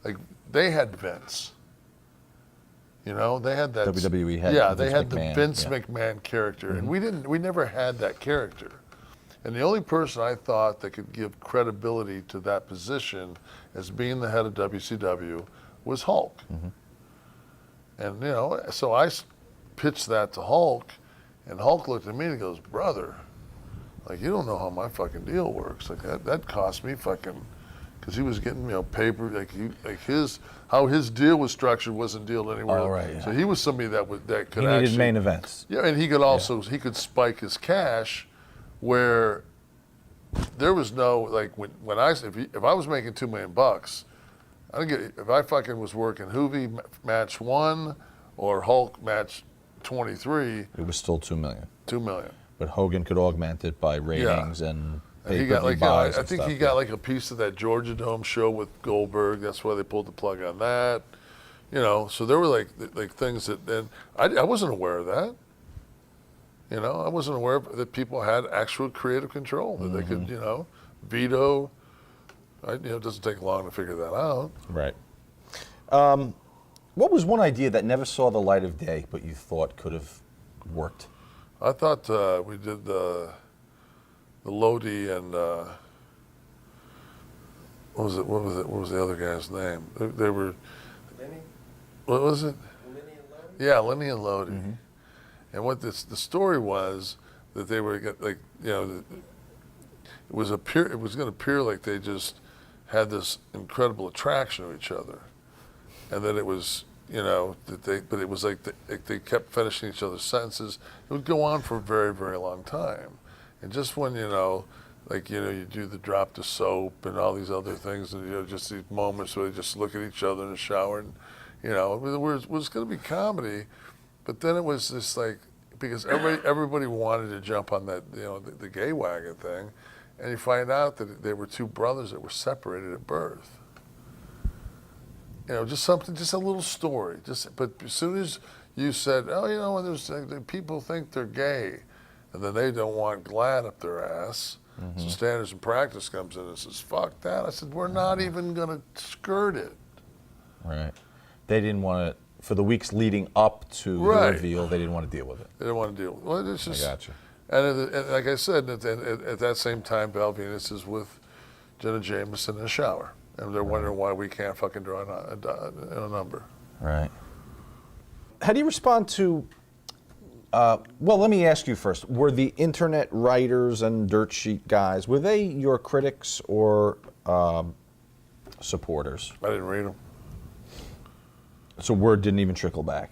Like they had Vince. You know, they had that. WWE had Yeah, Vince they had McMahon, the Vince yeah. McMahon character, and we never had that character. And the only person I thought that could give credibility to that position as being the head of WCW was Hulk. Mm-hmm. And, you know, so I pitched that to Hulk, and Hulk looked at me and he goes, brother, like, you don't know how my fucking deal works. Like, that cost me fucking, because he was getting paper how his deal was structured wasn't deal anywhere. Oh, right, yeah. So he was somebody that could He actually needed main events. Yeah, and he could also he could spike his cash, where there was no like when if I was making $2 million, I didn't get if I fucking was working Hoovy match 1 or Hulk match 23. It was still $2 million. $2 million. But Hogan could augment it by ratings and he got pay-per-view buys I and think stuff, he got like a piece of that Georgia Dome show with Goldberg. That's why they pulled the plug on that. So there were like things that, and I wasn't aware of that. I wasn't aware that people had actual creative control, that they could, veto. It doesn't take long to figure that out. Right. What was one idea that never saw the light of day, but you thought could have worked? I thought we did the Lodi and what was it? What was the other guy's name? They were. Lenny? What was it? Lenny and Lodi? Yeah, Lenny and Lodi. And what the story was that they were it was going to appear like they just had this incredible attraction to each other, and that it was but it was like they kept finishing each other's sentences. It would go on for a very, very long time, and just when you do the drop the soap and all these other things, and just these moments where they just look at each other in the shower, and it was going to be comedy, but then it was just like, because everybody wanted to jump on that the gay wagon thing, and you find out that they were two brothers that were separated at birth. Just a little story. But as soon as you said, when there's people think they're gay, and then they don't want GLAD up their ass. So Standards and Practice comes in and says, "Fuck that." I said, "We're not even going to skirt it." Right. They didn't want to, for the weeks leading up to the reveal, they didn't want to deal with it. They didn't want to deal with it. Well, it's just, I got you. And like I said, at that same time, Val Venus is with Jenna Jameson in the shower. And they're wondering why we can't fucking draw a number. Right. How do you respond to, well, let me ask you first. Were the internet writers and dirt sheet guys, were they your critics or supporters? I didn't read them. So word didn't even trickle back?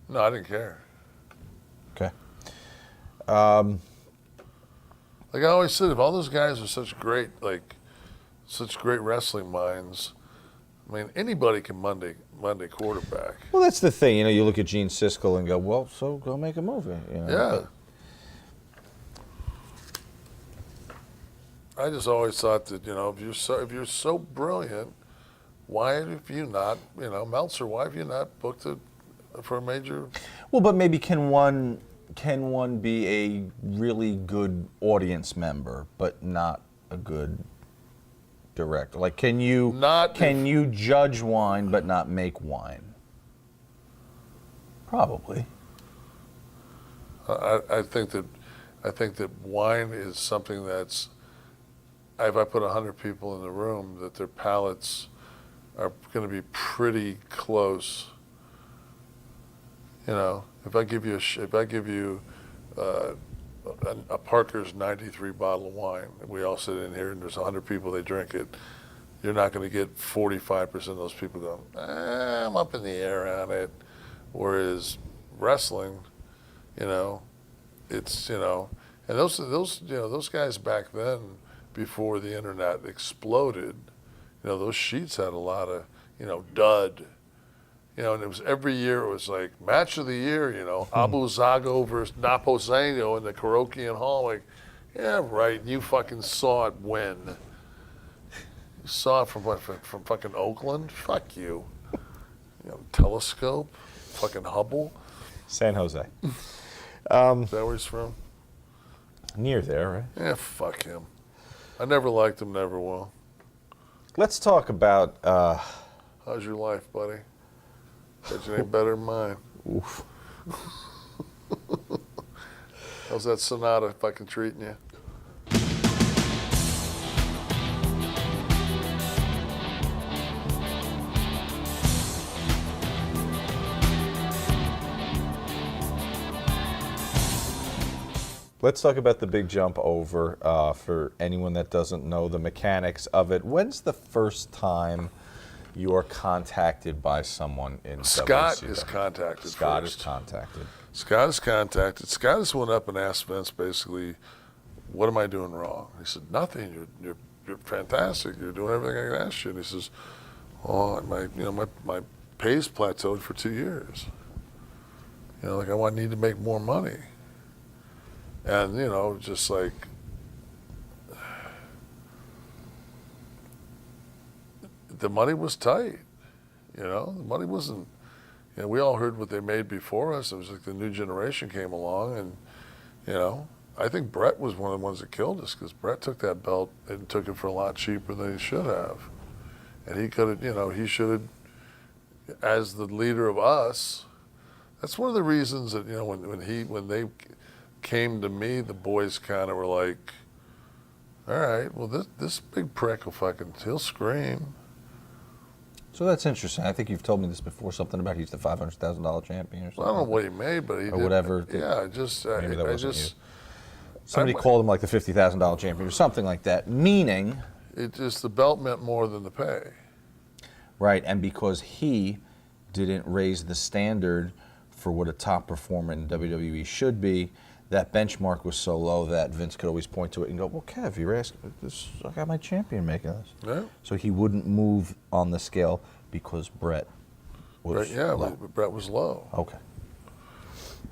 No, I didn't care. Okay. Like I always said, if all those guys are such great wrestling minds, I mean, anybody can Monday quarterback. Well, that's the thing. You look at Gene Siskel and go, well, so go make a movie. Yeah. I just always thought that, if you're so brilliant, why have you not, Meltzer, why have you not booked it for a major? Well, but maybe can one be a really good audience member, but not a good director? Like, can you judge wine but not make wine? Probably. I think that wine is something that's, if I put 100 people in the room, that their palates are going to be pretty close. If I give you a Parker's 93 bottle of wine, and we all sit in here and there's 100 people, they drink it, you're not going to get 45% of those people going, I'm up in the air on it. Whereas wrestling, it's, and those guys back then, before the internet exploded, those sheets had a lot of, dud. And it was every year, it was like match of the year, Abu Zago versus Naposeno in the Carokian Hall. Like, yeah, right. You fucking saw it when? You saw it from what? From fucking Oakland? Fuck you. Telescope, fucking Hubble. San Jose. Is that where he's from? Near there, right? Yeah, fuck him. I never liked him, never will. Let's talk about. How's your life, buddy? Bet you ain't better than mine. Oof. How's that Sonata fucking treating you? Let's talk about the big jump over for anyone that doesn't know the mechanics of it. When's the first time you are contacted by someone in Scott WCW? is contacted Scott first. is contacted. Scott is contacted. Scott just went up and asked Vince basically, what am I doing wrong? He said, nothing. You're fantastic. You're doing everything I can ask you. And he says, oh, my pay's plateaued for 2 years. Like I need to make more money. And, just like, the money was tight. The money wasn't, we all heard what they made before us. It was like the new generation came along and, I think Brett was one of the ones that killed us because Brett took that belt and took it for a lot cheaper than he should have. And he could have, he should have, as the leader of us, that's one of the reasons that, when they came to me, the boys kind of were like, all right, well, this big prick he'll scream. So that's interesting. I think you've told me this before, something about he's the $500,000 champion or something. Well, I don't know what he made, but he did. Whatever. Yeah, Maybe that I wasn't just, you. Somebody called him like the $50,000 champion or something like that, meaning... the belt meant more than the pay. Right, and because he didn't raise the standard for what a top performer in WWE should be, that benchmark was so low that Vince could always point to it and go, well, Kev, you're asking this. I got my champion making this. Yeah. So he wouldn't move on the scale because Brett was low. Brett was low. Okay.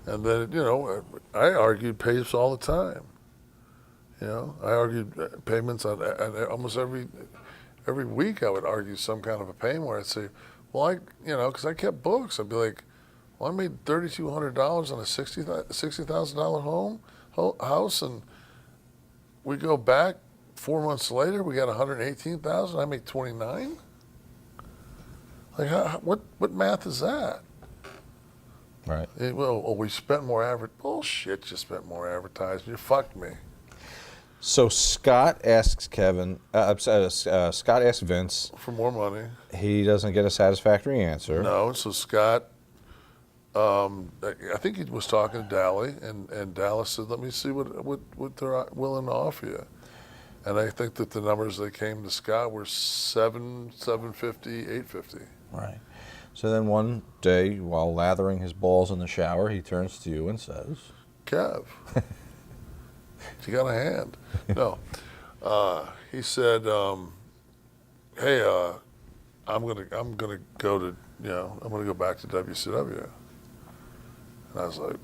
And then, I argued pays all the time. I argued payments on almost every week. I would argue some kind of a payment where I'd say, well, because I kept books. I'd be like, well, I made $3,200 on a $60,000 house, and we go back 4 months later, we got $118,000. I make $29,000. Like, what math is that? Right. We spent more bullshit. You spent more advertising. You fucked me. So Scott asks Scott asks Vince For more money. He doesn't get a satisfactory answer. No. So Scott, I think he was talking to Dally, and Dallas said, "Let me see what they're willing to offer you." And I think that the numbers that came to Scott were $750, $850. Right. So then one day, while lathering his balls in the shower, he turns to you and says, Kev, you got a hand? No. He said, hey, I'm gonna go to, I'm gonna go back to WCW. And I was like,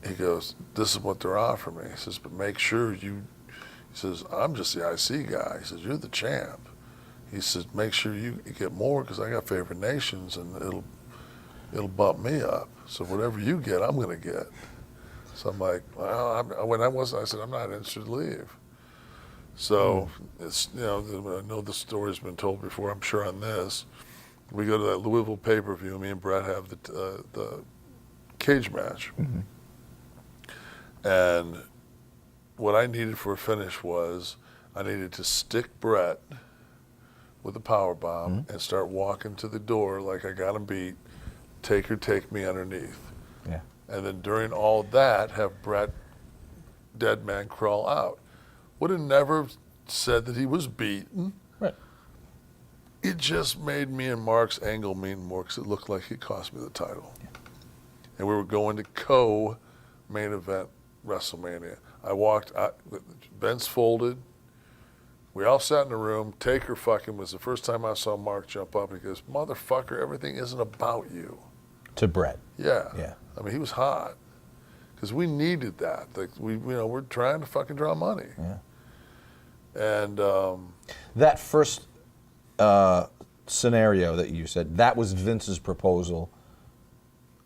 he goes, this is what they're offering me. He says, but make sure he says, I'm just the IC guy. He says, you're the champ. He says, make sure you get more because I got favorite nations and it'll bump me up. So whatever you get, I'm going to get. So I'm like, well, I said, I'm not interested to leave. So it's, I know the story's been told before, I'm sure on this. We go to that Louisville pay-per-view, me and Brett have the cage match. Mm-hmm. And what I needed for a finish was I needed to stick Brett with a power bomb and start walking to the door like I got him beat, take me underneath. yeah. And then during all that, have Brett, dead man, crawl out. Would have never said that he was beaten. Right. It just made me and Mark's angle mean more because it looked like he cost me the title. Yeah. And we were going to co-main event WrestleMania. I walked out, Vince folded. We all sat in the room. Taker fucking was the first time I saw Mark jump up. He goes, motherfucker, everything isn't about you. To Brett. Yeah. Yeah. I mean, he was hot. Because we needed that. Like we're trying to fucking draw money. Yeah. And That first scenario that you said, that was Vince's proposal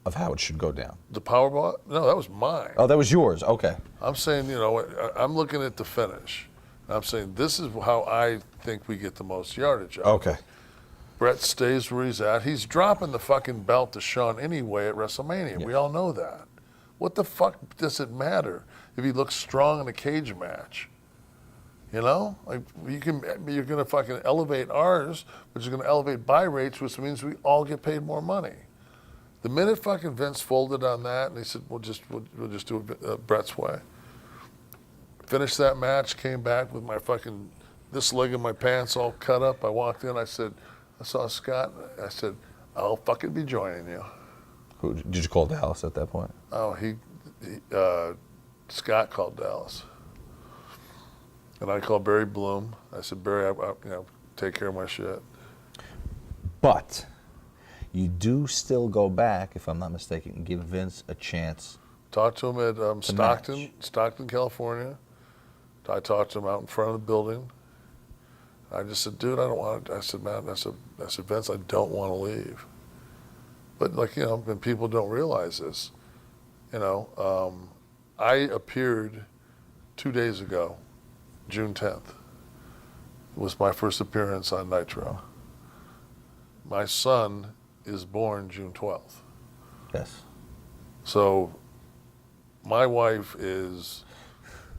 of how it should go down. the Powerball, no, that was mine. Oh, that was yours. Okay. I'm saying, I'm looking at the finish. I'm saying this is how I think we get the most yardage out. Okay. Brett stays where he's at. He's dropping the fucking belt to Shawn anyway at WrestleMania. Yeah. We all know that. What the fuck does it matter if he looks strong in a cage match? Like you're gonna fucking elevate ours, which is gonna elevate buy rates, which means we all get paid more money. The minute fucking Vince folded on that, and he said, "We'll just do it Brett's way," finished that match, came back with my fucking, this leg of my pants all cut up. I walked in, I saw Scott, I said, I'll fucking be joining you. Who, did you call Dallas at that point? Oh, Scott called Dallas. And I called Barry Bloom. I said, Barry, I take care of my shit. But you do still go back, if I'm not mistaken, and give Vince a chance. Talked to him at Stockton, California. I talked to him out in front of the building. I just said, dude, I don't want to. I said, man, I said, Vince, I don't want to leave. But like, and people don't realize this. I appeared 2 days ago, June 10th. It was my first appearance on Nitro. My son is born June 12th. Yes. So my wife is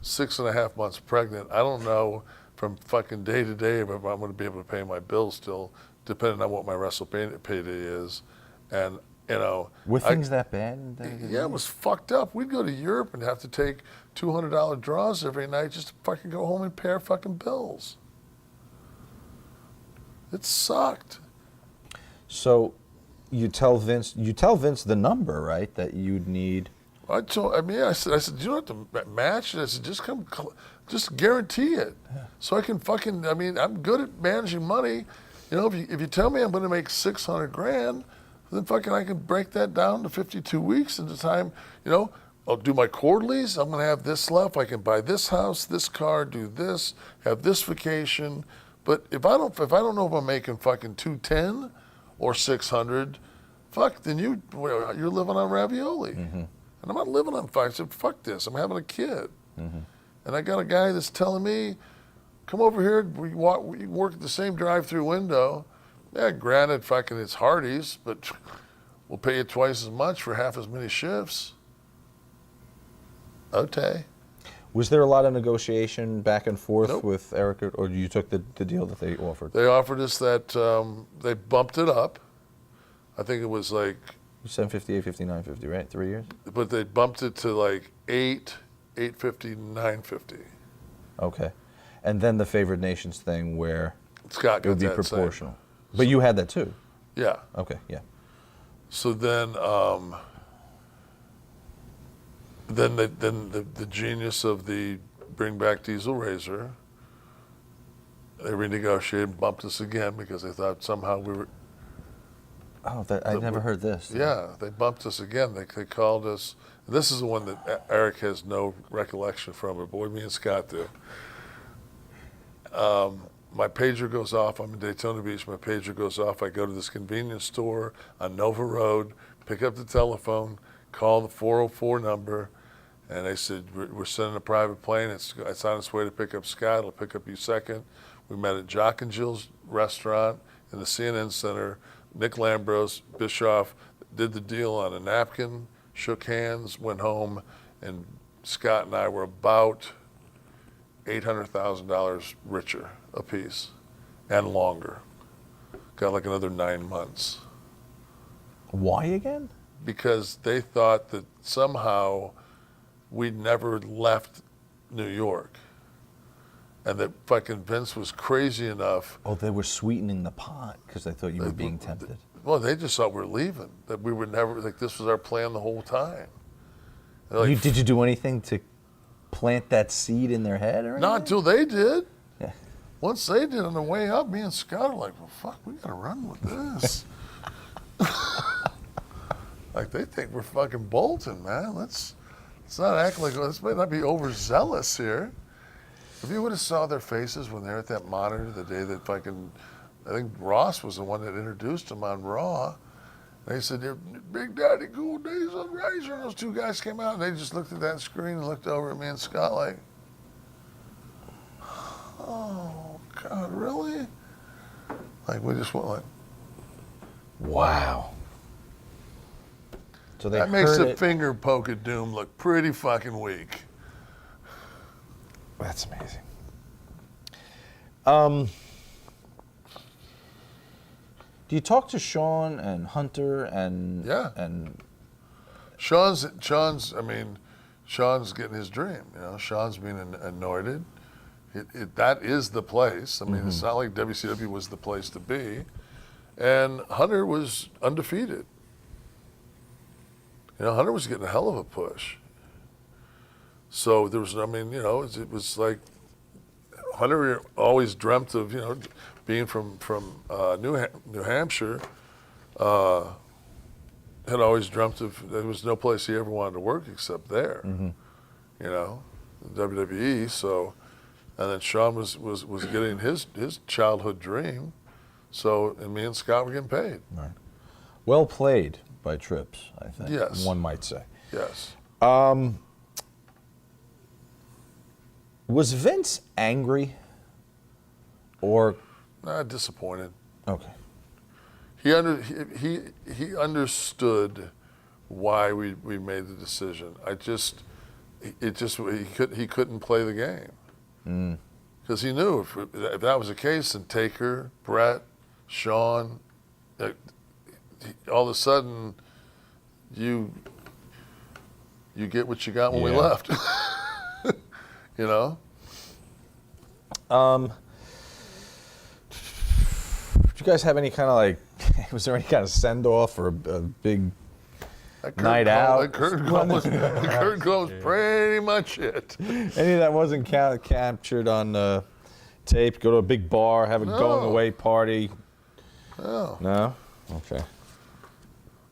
6.5 months pregnant. I don't know from fucking day to day if I'm going to be able to pay my bills still, depending on what my WrestleMania payday is. And, Were things that bad? Yeah, it was fucked up. We'd go to Europe and have to take $200 draws every night just to fucking go home and pay our fucking bills. It sucked. So you tell Vince the number, right, that you'd need. I said, you don't have to match it. I said, just guarantee it. Yeah. So I can I'm good at managing money. If you tell me I'm going to make $600,000, then fucking I can break that down to 52 weeks at a time. I'll do my quarterlies. I'm going to have this left. I can buy this house, this car, do this, have this vacation. But if I don't know if I'm making fucking 210 or 600, fuck, then you're living on ravioli. Mm-hmm. And I'm not living on fire. I said, fuck this. I'm having a kid. Mm-hmm. And I got a guy that's telling me, come over here. We work at the same drive-through window. Yeah, granted, fucking it's Hardee's, but we'll pay you twice as much for half as many shifts. Okay. Was there a lot of negotiation back and forth Nope. with Eric, or you took the deal that they offered? They offered us that, they bumped it up. I think it was like... $750, $850, $950, right? 3 years? But they bumped it to like $850, $950. Okay. And then the favored nations thing where Scott it would be proportional. But you had that too? Yeah. Okay, yeah. So then the genius of the Bring Back Diesel Razor, they renegotiated and bumped us again because they thought somehow we were... Oh, I never heard this. Yeah, they bumped us again. They called us. This is the one that Eric has no recollection from, but boy, me and Scott do. My pager goes off. I'm in Daytona Beach. My pager goes off. I go to this convenience store on Nova Road, pick up the telephone, call the 404 number, and they said, we're sending a private plane. It's on its way to pick up Scott. It'll pick up you second. We met at Jock and Jill's restaurant in the CNN Center. Nick Lambros, Bischoff, did the deal on a napkin, shook hands, went home, and Scott and I were about $800,000 richer apiece and longer. Got like another 9 months. Why again? Because they thought that somehow we'd never left New York. And that fucking Vince was crazy enough. Oh, they were sweetening the pot because they thought you were being tempted. Well, they just thought we were leaving. That we were never, like this was our plan the whole time. Like, did you do anything to plant that seed in their head or anything? Not until they did. Yeah. Once they did on the way up, me and Scott are like, well, fuck, we gotta run with this. Like they think we're fucking bolting, man. Let's not act like, let's not be overzealous here. If you would have saw their faces when they were at that monitor the day that fucking, I think Ross was the one that introduced them on Raw. They said, Big Daddy Cool Days on Razor. And those two guys came out and they just looked at that screen and looked over at me and Scott like, oh, God, really? Like, we just went like, wow. So that makes the finger poke of doom look pretty fucking weak. That's amazing. Do you talk to Sean and Hunter and yeah? And Sean's. I mean, Sean's getting his dream. Sean's being anointed. That is the place. I mean, it's not like WCW was the place to be. And Hunter was undefeated. Hunter was getting a hell of a push. So there was, it was like Hunter always dreamt of, being from New Hampshire, had always dreamt of, there was no place he ever wanted to work except there, WWE. So, and then Sean was getting his childhood dream. So, and me and Scott were getting paid. Right. Well played by Trips, I think. Yes. One might say. Yes. Was Vince angry or disappointed? okay? He understood why we made the decision. He couldn't play the game because he knew if that was the case, then Taker, Brett, Sean, all of a sudden you get what you got when we left. Did you guys have any kind of was there any kind of send off or a big night out? The curtain call was pretty much it. Any that wasn't captured on tape? Go to a big bar, have a going away party? No. No? Okay.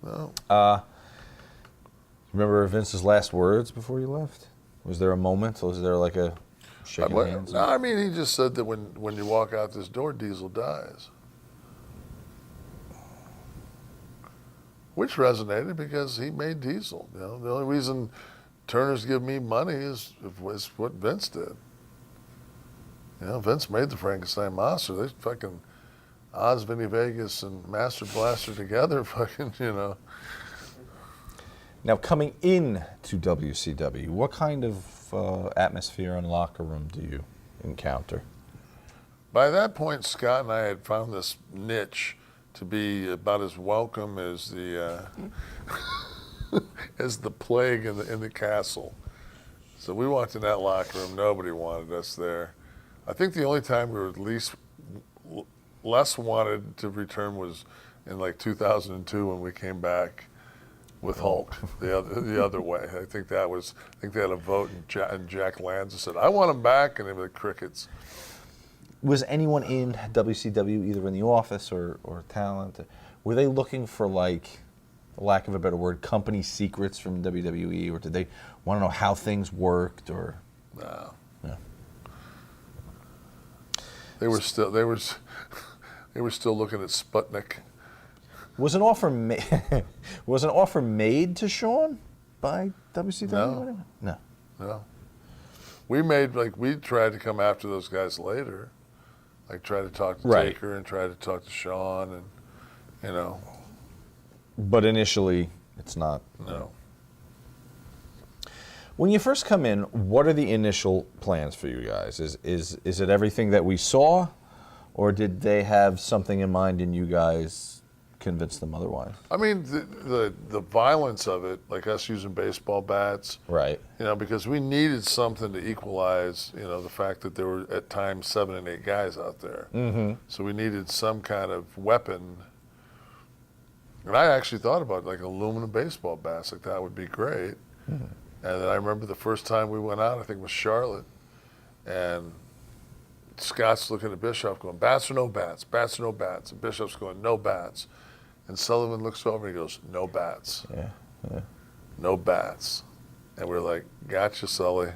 No. Remember Vince's last words before you left? Was there a moment? Was there like a shaking hands? No, I mean, he just said that when you walk out this door, Diesel dies. Which resonated because he made Diesel. The only reason Turner's give me money is what Vince did. Vince made the Frankenstein monster. They fucking Oz, Vinny Vegas, and Master Blaster together. Now, coming in to WCW, what kind of atmosphere and locker room do you encounter? By that point, Scott and I had found this niche to be about as welcome as the as the plague in the castle. So we walked in that locker room. Nobody wanted us there. I think the only time we were at least less wanted to return was in like 2002 when we came back with Hulk the other way. I think they had a vote, and Jack Lanza said, "I want him back," and they were the crickets. Was anyone in WCW, either in the office or talent, were they looking for, like, lack of a better word, company secrets from WWE, or did they want to know how things worked, or? No. No. They were still looking at Sputnik. Was an offer made to Sean by WCW? No. No. We tried to come after those guys later. Like try to talk to Taker and try to talk to Sean and But initially it's not. No. When you first come in, what are the initial plans for you guys? Is it everything that we saw, or did they have something in mind and you guys convinced them otherwise? I mean, the violence of it, like us using baseball bats, right? Because we needed something to equalize, the fact that there were at times 7 and 8 guys out there. Mm-hmm. So we needed some kind of weapon. And I actually thought about like aluminum baseball bats, like that would be great. Mm-hmm. And then I remember the first time we went out, I think it was Charlotte, and Scott's looking at Bischoff going, "Bats or no bats? Bats or no bats?" And Bischoff's going, "No bats." And Sullivan looks over and he goes, "No bats." Yeah. No bats. And we're like, "Gotcha, Sully."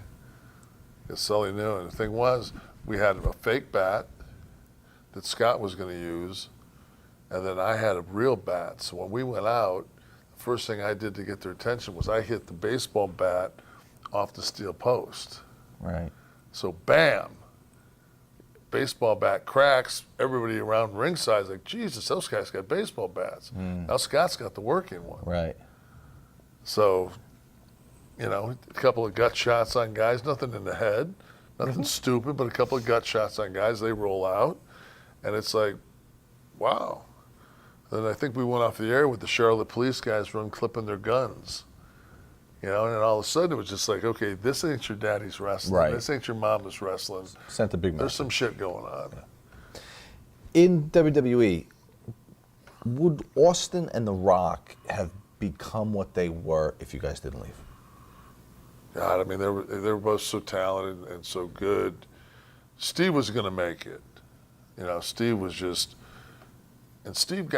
Because Sully knew. And the thing was, we had a fake bat that Scott was going to use, and then I had a real bat. So when we went out, the first thing I did to get their attention was I hit the baseball bat off the steel post. Right. So bam, baseball bat cracks. Everybody around ringside is like, "Jesus, those guys got baseball bats." Now Scott's got the working one. Right. So, a couple of gut shots on guys, nothing in the head, nothing stupid, but a couple of gut shots on guys, they roll out. And it's like, wow. Then I think we went off the air with the Charlotte police guys run clipping their guns. You know, and all of a sudden it was just like, okay, this ain't your daddy's wrestling. Right. This ain't your mama's wrestling. Sent a big There's message. some shit going on. In WWE, would Austin and The Rock have become what they were if you guys didn't leave? God, I mean, they were both so talented and so good. Steve was going to make it. You know, Steve was just, and Steve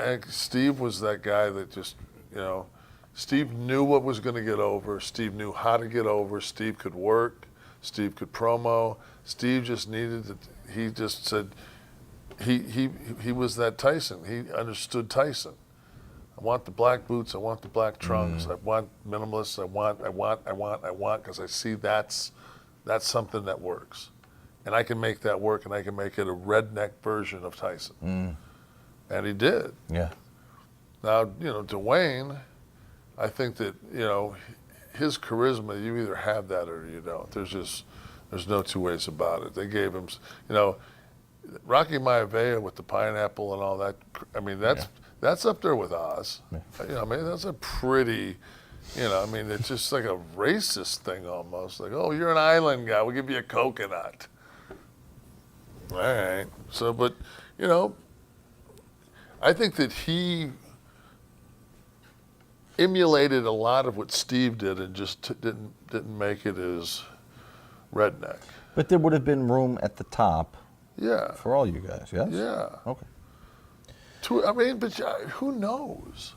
was that guy that just, you know, Steve knew what was going to get over. Steve knew how to get over. Steve could work. Steve could promo. Steve just needed to, he just said, he was that Tyson. He understood Tyson. I want the black boots. I want the black trunks. I want minimalists. I want, because I see that's something that works. And I can make that work, and I can make it a redneck version of Tyson. And he did. Yeah. Now, you know, Dwayne, I think that, you know, his charisma, you either have that or you don't. There's no two ways about it. They gave him, you know, Rocky Maivia with the pineapple and all that. I mean, that's up there with Oz. Yeah. You know, I mean, that's a pretty, you know, I mean, it's just like a racist thing almost. Like, oh, you're an island guy. We'll give you a coconut. All right. So, but, you know, I think that he emulated a lot of what Steve did and just didn't make it as redneck. But there would have been room at the top Yeah. for all you guys, yes? Yeah. Okay. I mean, but who knows?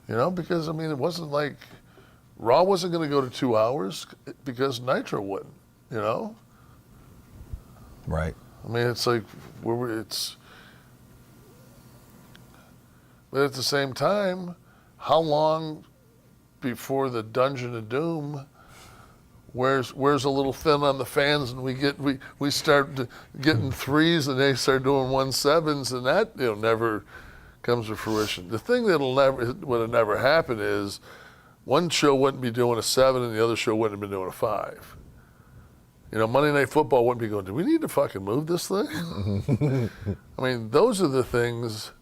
You know, because, I mean, it wasn't like Raw wasn't going to go to 2 hours because Nitro wouldn't, you know? Right. I mean, it's like, but at the same time, how long before the Dungeon of Doom wears a little thin on the fans, and we start getting threes, and they start doing 1.7s, and that, you know, never comes to fruition. The thing would have never happened is one show wouldn't be doing a 7 and the other show wouldn't have been doing a 5. You know, Monday Night Football wouldn't be going, do we need to fucking move this thing? I mean, those are the things.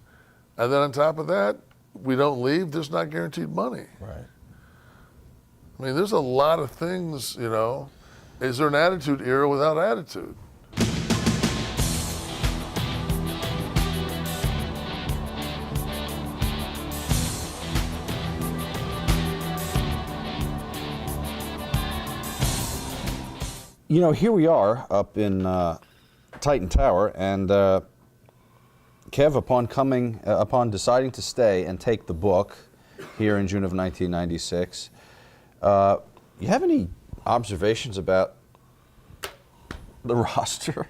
And then on top of that, we don't leave, there's not guaranteed money. Right. I mean, there's a lot of things, you know. Is there an attitude era without attitude? You know, here we are up in Titan Tower, and Kev, upon deciding to stay and take the book here in June of 1996, you have any observations about the roster?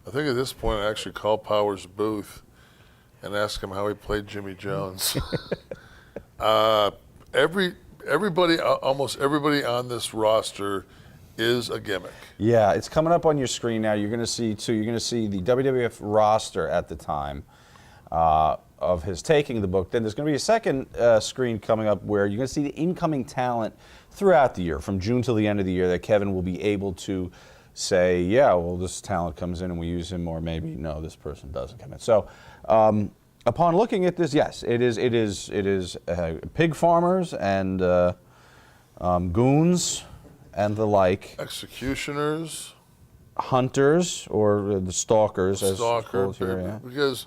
I think at this point I actually call Powers' booth and ask him how he played Jimmy Jones. Almost everybody on this roster is a gimmick. Yeah, it's coming up on your screen now. You're going to see, too, you're going to see the WWF roster at the time of his taking the book. Then there's going to be a second screen coming up where you're going to see the incoming talent throughout the year, from June till the end of the year, that Kevin will be able to say, yeah, well, this talent comes in and we use him, or maybe, no, this person doesn't come in. So upon looking at this, yes, it is pig farmers and goons and the like. Executioners. Hunters, or the stalkers, as it's called here. Yeah. Because,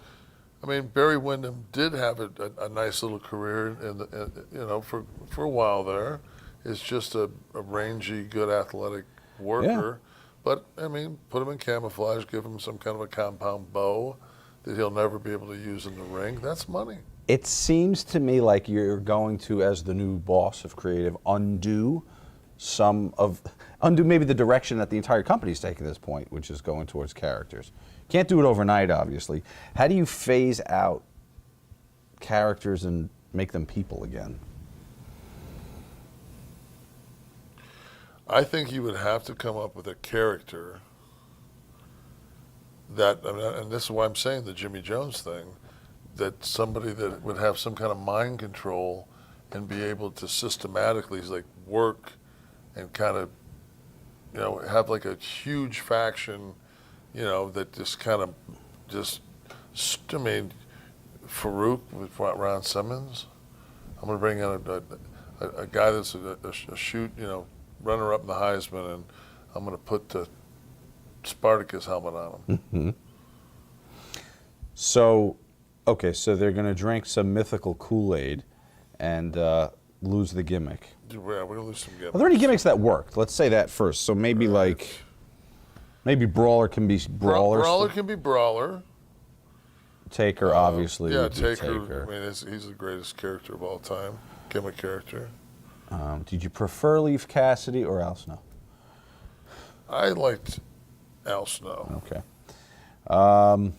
I mean, Barry Windham did have a nice little career, you know, for a while there. It's just a rangy, good athletic worker. Yeah. But, I mean, put him in camouflage, give him some kind of a compound bow that he'll never be able to use in the ring. That's money. It seems to me like you're going to, as the new boss of creative, undo maybe the direction that the entire company's taken at this point, which is going towards characters. Can't do it overnight, obviously. How do you phase out characters and make them people again? I think you would have to come up with a character that, and this is why I'm saying the Jimmy Jones thing, that somebody that would have some kind of mind control and be able to systematically, like, work and kind of, you know, have like a huge faction, you know, that just kind of I mean, Farouk with Ron Simmons. I'm going to bring in a guy that's a shoot, runner up in the Heisman, and I'm going to put the Spartacus helmet on him. Mm-hmm. So, okay, so they're going to drink some mythical Kool-Aid and lose the gimmick. Yeah, we're going to lose some gimmicks. Are there any gimmicks that worked? Let's say that first. So maybe maybe Brawler can be Brawler. Brawler can be Brawler. Taker, obviously. Yeah, would be Taker. I mean, he's the greatest character of all time. Gimmick character. Did you prefer Leaf Cassidy or Al Snow? I liked Al Snow. Okay. I'm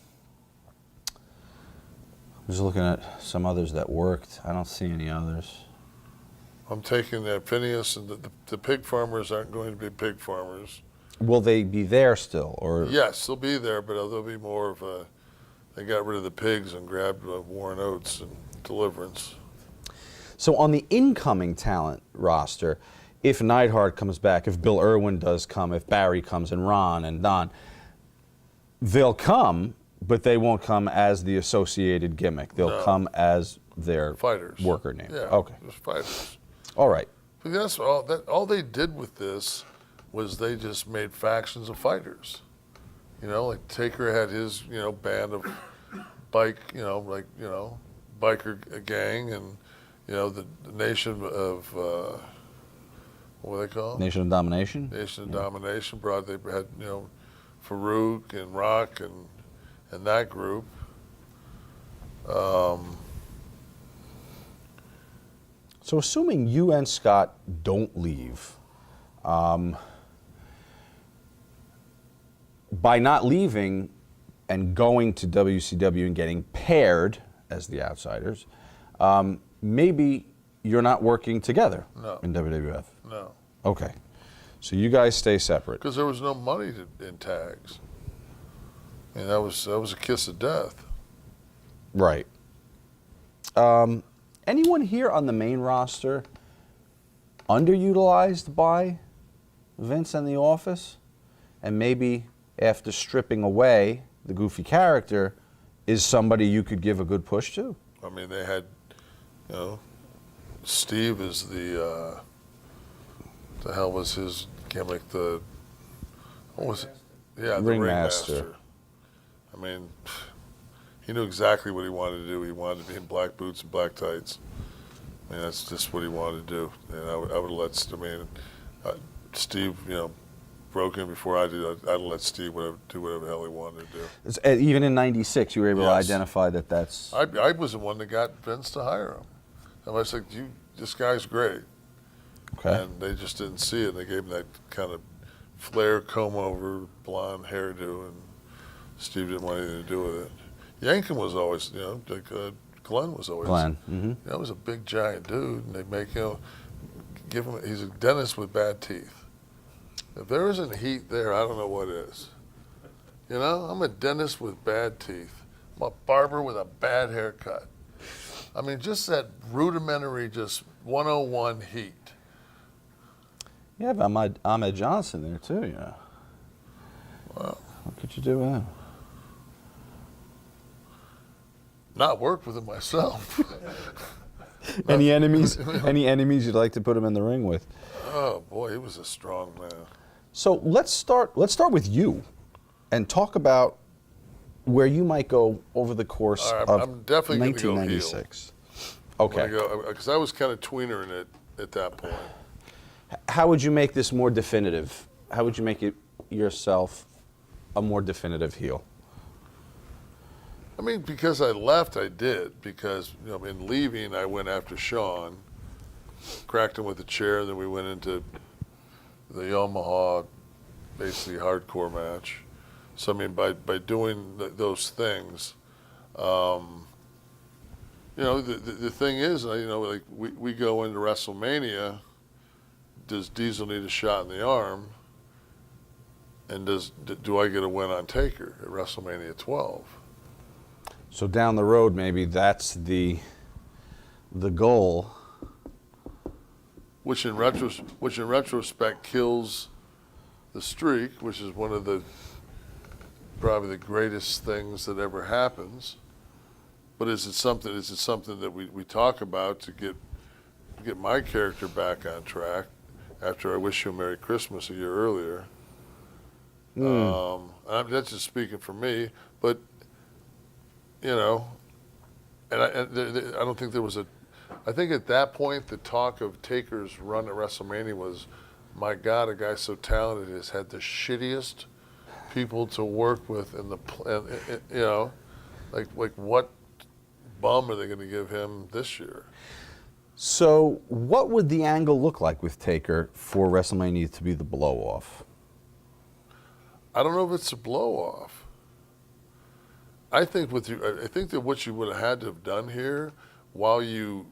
just looking at some others that worked. I don't see any others. I'm taking that Phineas, and the pig farmers aren't going to be pig farmers. Will they be there still, or? Yes, they'll be there, but they'll be more of a. They got rid of the pigs and grabbed Warren Oates and Deliverance. So on the incoming talent roster, if Neidhart comes back, if Bill Irwin does come, if Barry comes, and Ron and Don, they'll come, but they won't come as the associated gimmick. They'll come as their fighters, worker name. Yeah, okay, just fighters. All right. But that's all. All they did with this was they just made factions of fighters. Like Taker had his band of biker gang, and the Nation of what are they called? Nation of Domination. Nation of Domination brought. They had Farouk and Rock and that group. So assuming you and Scott don't leave, by not leaving and going to WCW and getting paired as the Outsiders, maybe you're not working together in WWF. No. Okay. So you guys stay separate. Because there was no money in tags. I mean, that was a kiss of death. Right. Anyone here on the main roster underutilized by Vince and the office? And maybe after stripping away the goofy character, is somebody you could give a good push to? I mean, they had, Steve is the hell was his gimmick? What was it? Yeah, the ringmaster. I mean, he knew exactly what he wanted to do. He wanted to be in black boots and black tights. I mean, that's just what he wanted to do. And I would let, Steve, broke in before I did. I'd let Steve do whatever the hell he wanted to do. Even in '96, you were able to identify that's... I was the one that got Vince to hire him. And I was like, this guy's great. Okay. And they just didn't see it. They gave him that kind of flare, comb-over, blonde hairdo, and Steve didn't want anything to do with it. Yankin was always, Glenn was always. Glenn. Mm-hmm. That was a big, giant dude, and they make give him. He's a dentist with bad teeth. If there isn't heat there, I don't know what is. I'm a dentist with bad teeth. I'm a barber with a bad haircut. I mean, just that rudimentary, just 101 heat. Yeah, but Ahmed Johnson there too, Well, what could you do with him? Not work with him myself. Any enemies? Any enemies you'd like to put him in the ring with? Oh boy, he was a strong man. So let's start with you, and talk about where you might go over the course of I'm definitely 1996. Okay. Because I was kind of tweenering it at that point. How would you make this more definitive? How would you make it yourself a more definitive heel? I mean, because I left, I did. Because in leaving, I went after Sean, cracked him with a chair, then we went into the Omaha, basically hardcore match. So I mean, by doing those things, the thing is, like we go into WrestleMania. Does Diesel need a shot in the arm? And do I get a win on Taker at WrestleMania 12? So down the road, maybe that's the goal. Which in retrospect kills the streak, which is one of probably the greatest things that ever happens. But is it something that we talk about to get get my character back on track after I Wish You a Merry Christmas a year earlier. That's just speaking for me, but you know, and I don't think there was I think at that point the talk of Taker's run at WrestleMania was, my God, a guy so talented has had the shittiest people to work with in the, you know, like what bum are they going to give him this year? So what would the angle look like with Taker for WrestleMania to be the blow-off? I don't know if it's a blow-off. I think that what you would have had to have done here, while you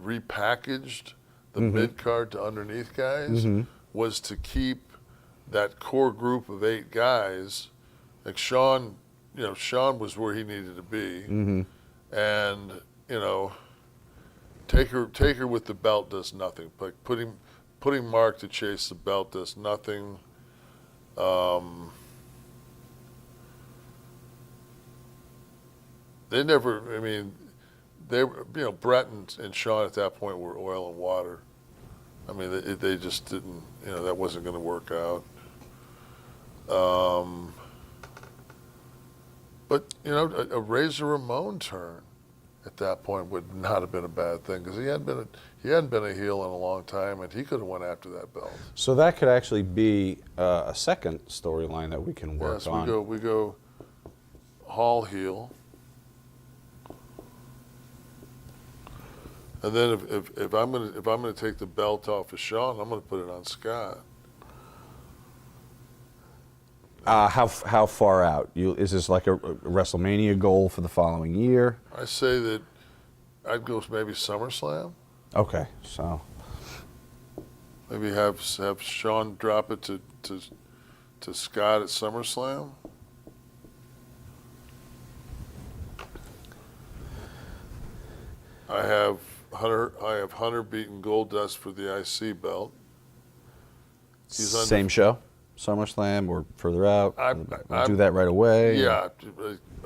repackaged the mid-card to underneath guys, was to keep that core group of 8 guys. Like Sean, you know, Sean was where he needed to be, and you know, Taker with the belt does nothing. Like putting Mark to chase the belt does nothing. They never. I mean, they were, you know, Brett and Sean at that point were oil and water. I mean, they just didn't. You know, that wasn't going to work out. But you know, a Razor Ramon turn at that point would not have been a bad thing, because he hadn't been a heel in a long time, and he could have went after that belt. So that could actually be a second storyline that we can work on. Yes, we go Hall heel, and then if I'm gonna take the belt off of Shawn, I'm gonna put it on Scott. How far out? Is this like a WrestleMania goal for the following year? I say that I'd go maybe SummerSlam. Okay, so Maybe have Shawn drop it to Scott at SummerSlam. I have Hunter beating Goldust for the IC belt. same show, SummerSlam or further out. I Do that right away. Yeah,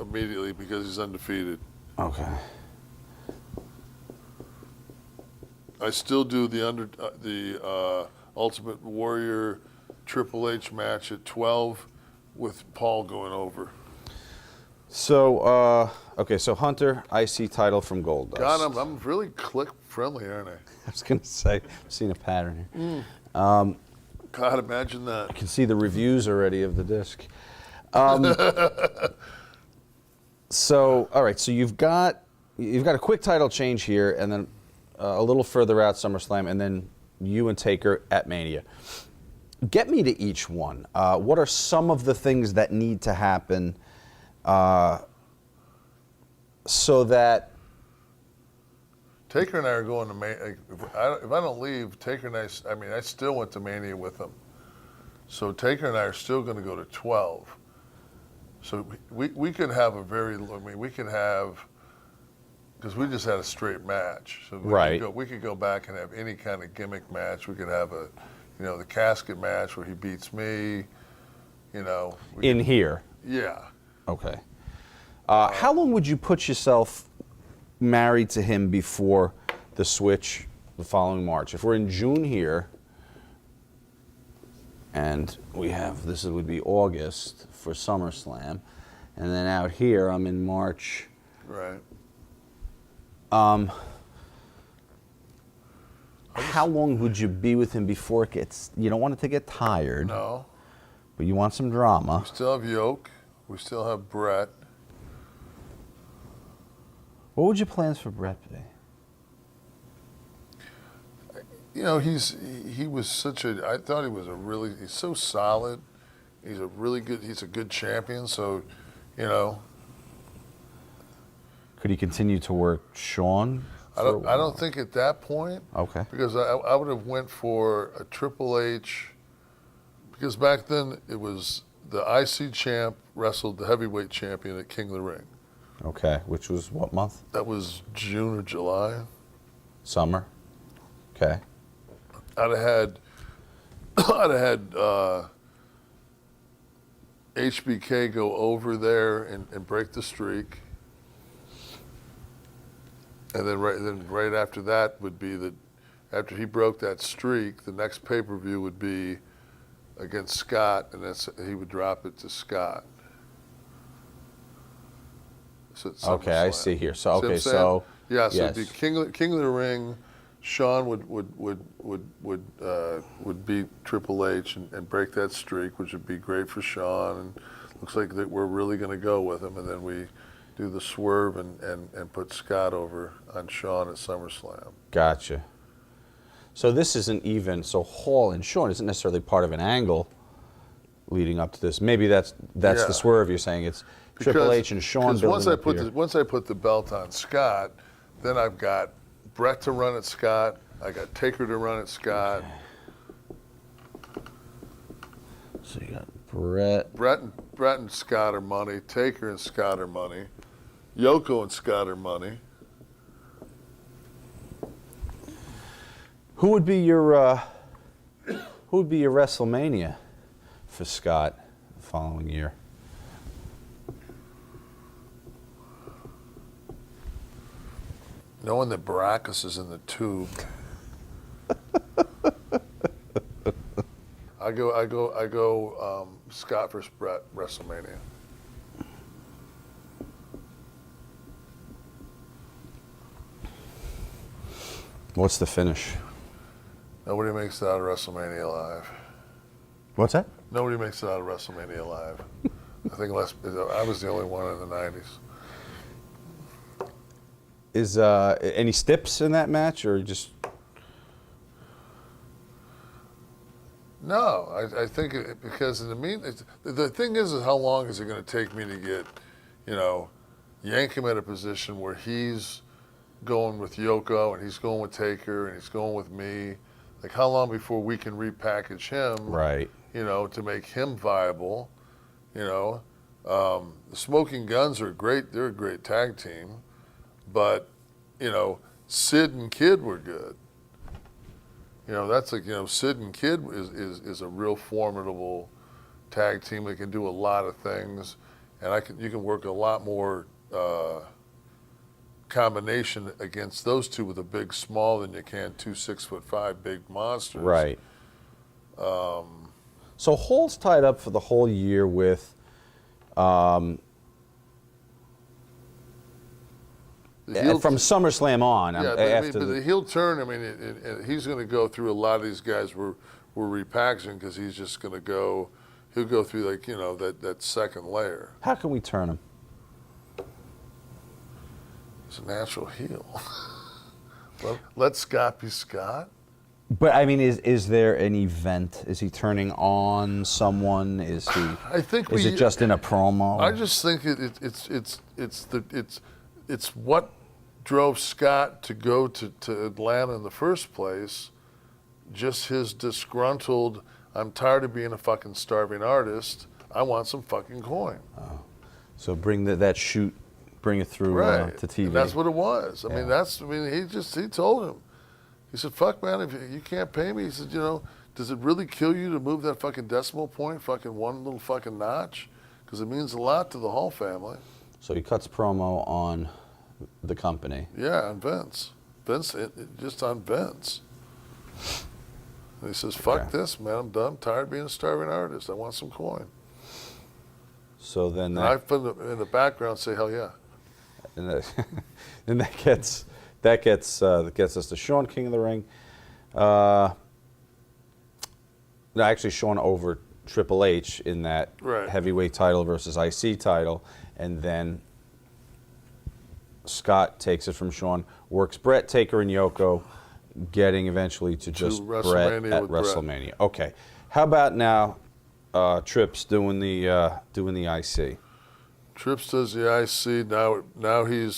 immediately, because he's undefeated. Okay. I still do the Ultimate Warrior Triple H match at 12 with Paul going over. So okay, so Hunter, IC title from Goldust. God, I'm really click friendly, aren't I? I was gonna say, I've seen a pattern here. God, imagine that. I can see the reviews already of the disc. So, all right, so you've got a quick title change here, and then a little further out SummerSlam, and then you and Taker at Mania. Get me to each one. What are some of the things that need to happen so that Taker and I are going to Mania. If I don't leave, Taker and I still went to Mania with him. So Taker and I are still going to go to 12. So we could have because we just had a straight match. So we could go back and have any kind of gimmick match. We could have the casket match where he beats me, here? Yeah. Okay. How long would you put yourself married to him before the switch the following March? If we're in June here, and this would be August for SummerSlam, and then out here I'm in March. Right. How long would you be with him before it gets? You don't want it to get tired. No. But you want some drama. We still have Yoke. We still have Brett. What would your plans for Brett be? I thought he was he's so solid. He's a good champion. So, Could he continue to work Shawn? I don't think at that point. Okay. Because I would have went for a Triple H, because back then it was the IC champ wrestled the heavyweight champion at King of the Ring. Okay, which was what month? That was June or July. Summer. Okay. I'd have had HBK go over there and break the streak. And then right after that would be after he broke that streak, the next pay-per-view would be against Scott, and he would drop it to Scott. So Okay, I see here. So See what okay, I'm saying? so yeah, so yes. it'd be King of the Ring. Sean would beat Triple H and break that streak, which would be great for Sean. And looks like that we're really going to go with him. And then we do the swerve and put Scott over on Sean at SummerSlam. Gotcha. So this isn't even, so Hall and Sean isn't necessarily part of an angle leading up to this. Maybe that's Yeah. the swerve you're saying. It's Triple H and Sean Because building up here. once I put the belt on Scott, then I've got Brett to run at Scott. I got Taker to run at Scott. So you got Brett. Brett and Scott are money. Taker and Scott are money. Yoko and Scott are money. Who would be your WrestleMania for Scott the following year? Knowing that Baracus is in the tube. I go Scott versus Brett, WrestleMania. What's the finish? Nobody makes it out of WrestleMania alive. What's that? Nobody makes it out of WrestleMania alive. I think I was the only one in the 90s. Is any stips in that match, or just? No, I think because in the thing is how long is it going to take me to get, yank him at a position where he's going with Yoko and he's going with Taker and he's going with me. Like how long before we can repackage him, Right. To make him viable. The Smoking Guns are great. They're a great tag team, but Sid and Kid were good. That's like Sid and Kid is a real formidable tag team. They can do a lot of things, and you can work a lot more combination against those two with a big small than you can 2 6'5" big monsters. Right. So Hall's tied up for the whole year with. From SummerSlam on. But the heel turn. He's going to go through a lot of these guys we're repackaging because he's just going to go. He'll go through that second layer. How can we turn him? He's a natural heel. Let Scott be Scott. But is there an event? Is he turning on someone? Is he? I think. Is it just in a promo? I just think it's what drove Scott to go to Atlanta in the first place. Just his disgruntled. I'm tired of being a fucking starving artist. I want some fucking coin. Oh. So bring that shoot, bring it through to TV. And that's what it was. He told him. He said, fuck, man, if you can't pay me, he said, does it really kill you to move that fucking decimal point, fucking one little fucking notch? Because it means a lot to the Hall family. So he cuts promo on the company. Yeah, on Vince. Just on Vince. And he says, fuck this, man, I'm done. I'm tired of being a starving artist. I want some coin. So then I in the background say, hell yeah. And then that gets us to Sean, King of the Ring. Actually, Sean over Triple H in that heavyweight title versus IC title, and then Scott takes it from Sean, works Brett, Taker, and Yoko, getting eventually to just Brett at WrestleMania. Okay, how about now? Trips doing the IC. Trips does the IC. Now he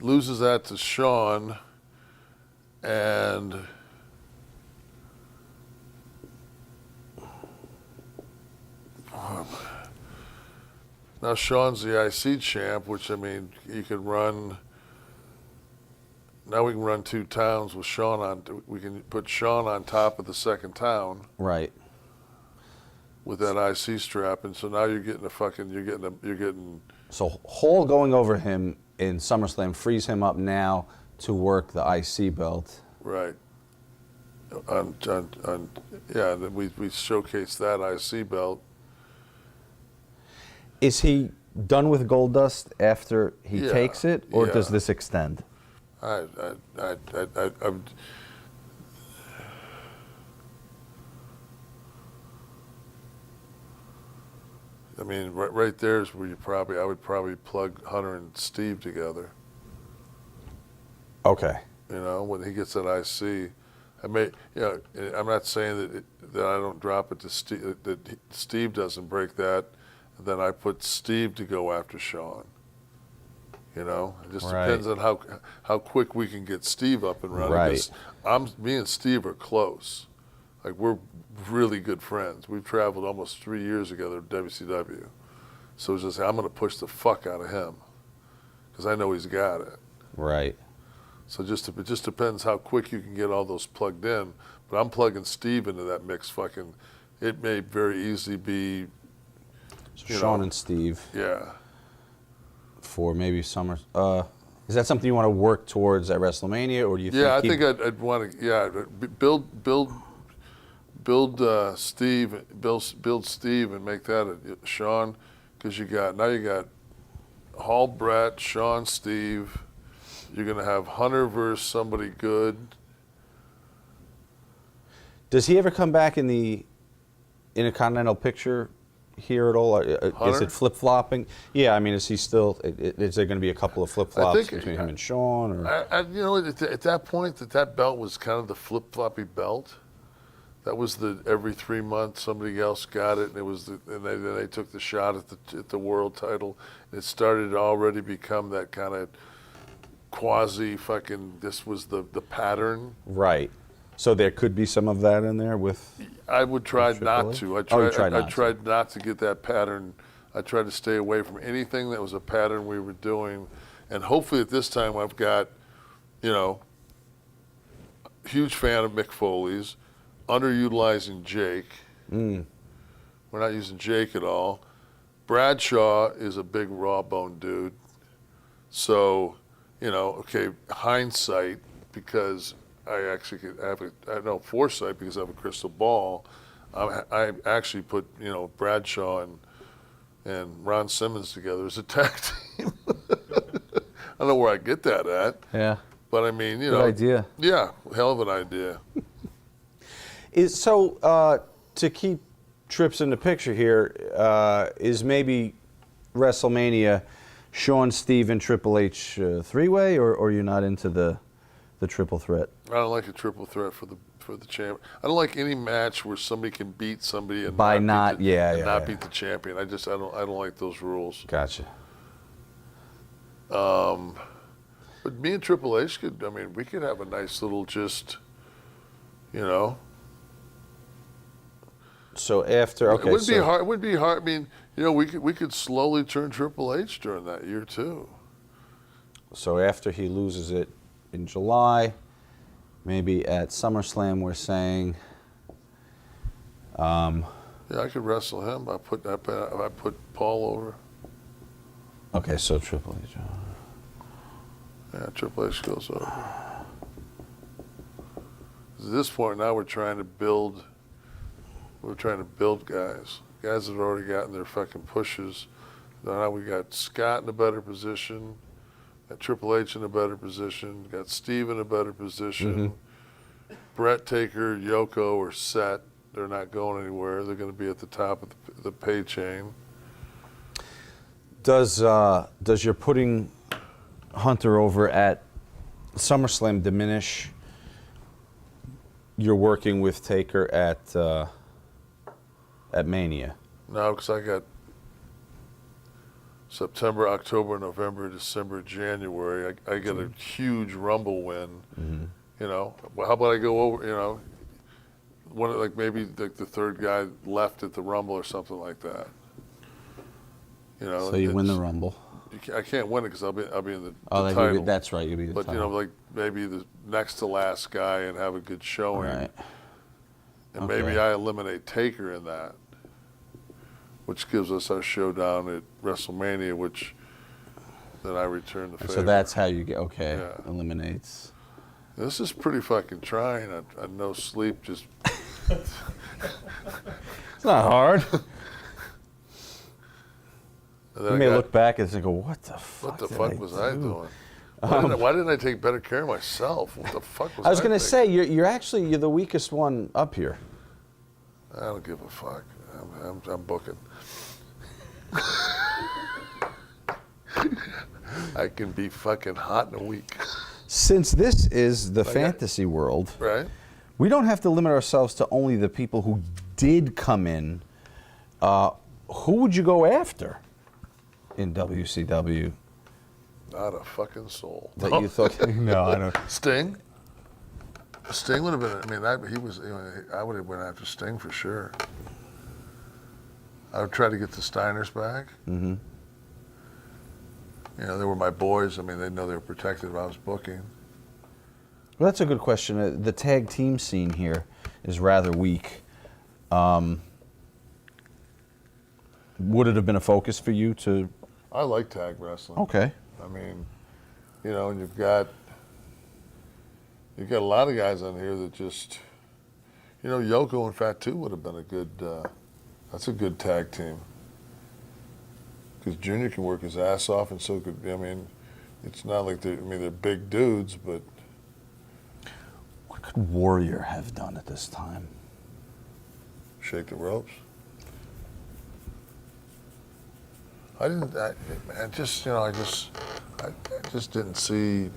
loses that to Sean, and now Sean's the IC champ, which he could run. Now we can run 2 towns with Sean on. We can put Sean on top of the second town. Right. With that IC strap, and so now you're getting. So Hall going over him in SummerSlam frees him up now to work the IC belt. Right. yeah, and then we showcased that IC belt. Is he done with Goldust after he Yeah, takes it, or yeah. does this extend? I mean, right there is where I would probably plug Hunter and Steve together. Okay. You know, when he gets that IC, I'm not saying that I don't drop it to Steve, that Steve doesn't break that, and then I put Steve to go after Sean. You know, it just depends on how quick we can get Steve up and running. Right. Me and Steve are close. Like, we're really good friends. We've traveled almost 3 years together at WCW. So it's just, I'm going to push the fuck out of him because I know he's got it. Right. So it just depends how quick you can get all those plugged in. But I'm plugging Steve into that mix. Fucking, it may very easily be. Sean and Steve. Yeah. For maybe summer. Is that something you want to work towards at WrestleMania, or do you think? Yeah, I think I'd want to. Yeah, build Steve, and make that a Sean, because you got Hall, Brett, Sean, Steve. You're gonna have Hunter versus somebody good. Does he ever come back in the Intercontinental picture here at all? Is it flip flopping? Yeah, I mean, is he still? Is there going to be a couple of flip flops between him and Sean? Or? At that point, that belt was kind of the flip floppy belt. That was every 3 months somebody else got it, and then they took the shot at the world title. It started to already become that kind of quasi fucking. This was the pattern. Right. So there could be some of that in there with. I would try not to. I tried not to get that pattern. I tried to stay away from anything that was a pattern we were doing, and hopefully at this time I've got, huge fan of Mick Foley's. Underutilizing Jake. We're not using Jake at all. Bradshaw is a big raw bone dude. So, hindsight, because I actually foresight because I have a crystal ball. I actually put, Bradshaw and Ron Simmons together as a tag team. I don't know where I get that at. Yeah. But I mean, Good idea. Yeah, hell of an idea. To keep trips in the picture here, is maybe WrestleMania Sean, Steve, and Triple H three-way, or you're not into the triple threat? I don't like a triple threat for the champ. I don't like any match where somebody can beat somebody and not beat the champion. I don't like those rules. Gotcha. But me and Triple H we could have a nice little So after, okay, it wouldn't be hard. It wouldn't be hard. I mean, we could slowly turn Triple H during that year too. So after he loses it in July, maybe at SummerSlam, we're saying. Yeah, I could wrestle him. I put Paul over. Okay, so Triple H. Yeah, Triple H goes over. At this point now, we're trying to build. We're trying to build guys that have already gotten their fucking pushes. Now we got Scott in a better position, got Triple H in a better position, got Steve in a better position. Mm-hmm. Brett, Taker, Yoko are set. They're not going anywhere. They're going to be at the top of the pay chain. Does your putting Hunter over at SummerSlam diminish your working with Taker at Mania? No, because I got September, October, November, December, January. I get a huge Rumble win. Mm-hmm. Well, how about I go over? Maybe the third guy left at the Rumble or something like that. So you win the Rumble. I can't win it because I'll be in the title. That's right. You'll be the but title. maybe the next to last guy and have a good showing. Right. And Okay. maybe I eliminate Taker in that, which gives us our showdown at WrestleMania, which then I return the favor. So that's how you get, Yeah. eliminates. This is pretty fucking trying. I no sleep, just. It's not hard. And You then may look back and go, what the fuck? What the did fuck I was do? I doing? Why didn't I take better care of myself? What the fuck was I was going to thinking? say, you're the weakest one up here. I don't give a fuck. I'm booking. I can be fucking hot in a week. Since this is the fantasy world, Right? we don't have to limit ourselves to only the people who did come in. Who would you go after in WCW Not a fucking soul. that you thought? No, I don't. Sting? Sting would have been, he was, I would have went after Sting for sure. I would try to get the Steiners back. Mm-hmm. They were my boys. They know they were protected if I was booking. Well, that's a good question. The tag team scene here is rather weak. Would it have been a focus for you to? I like tag wrestling. Okay. And you've got a lot of guys on here that just, Yoko and Fatu would have been a good, that's a good tag team. Because Junior can work his ass off, and so could, it's not like they're big dudes, but. What could Warrior have done at this time? Shake the ropes. I just didn't see,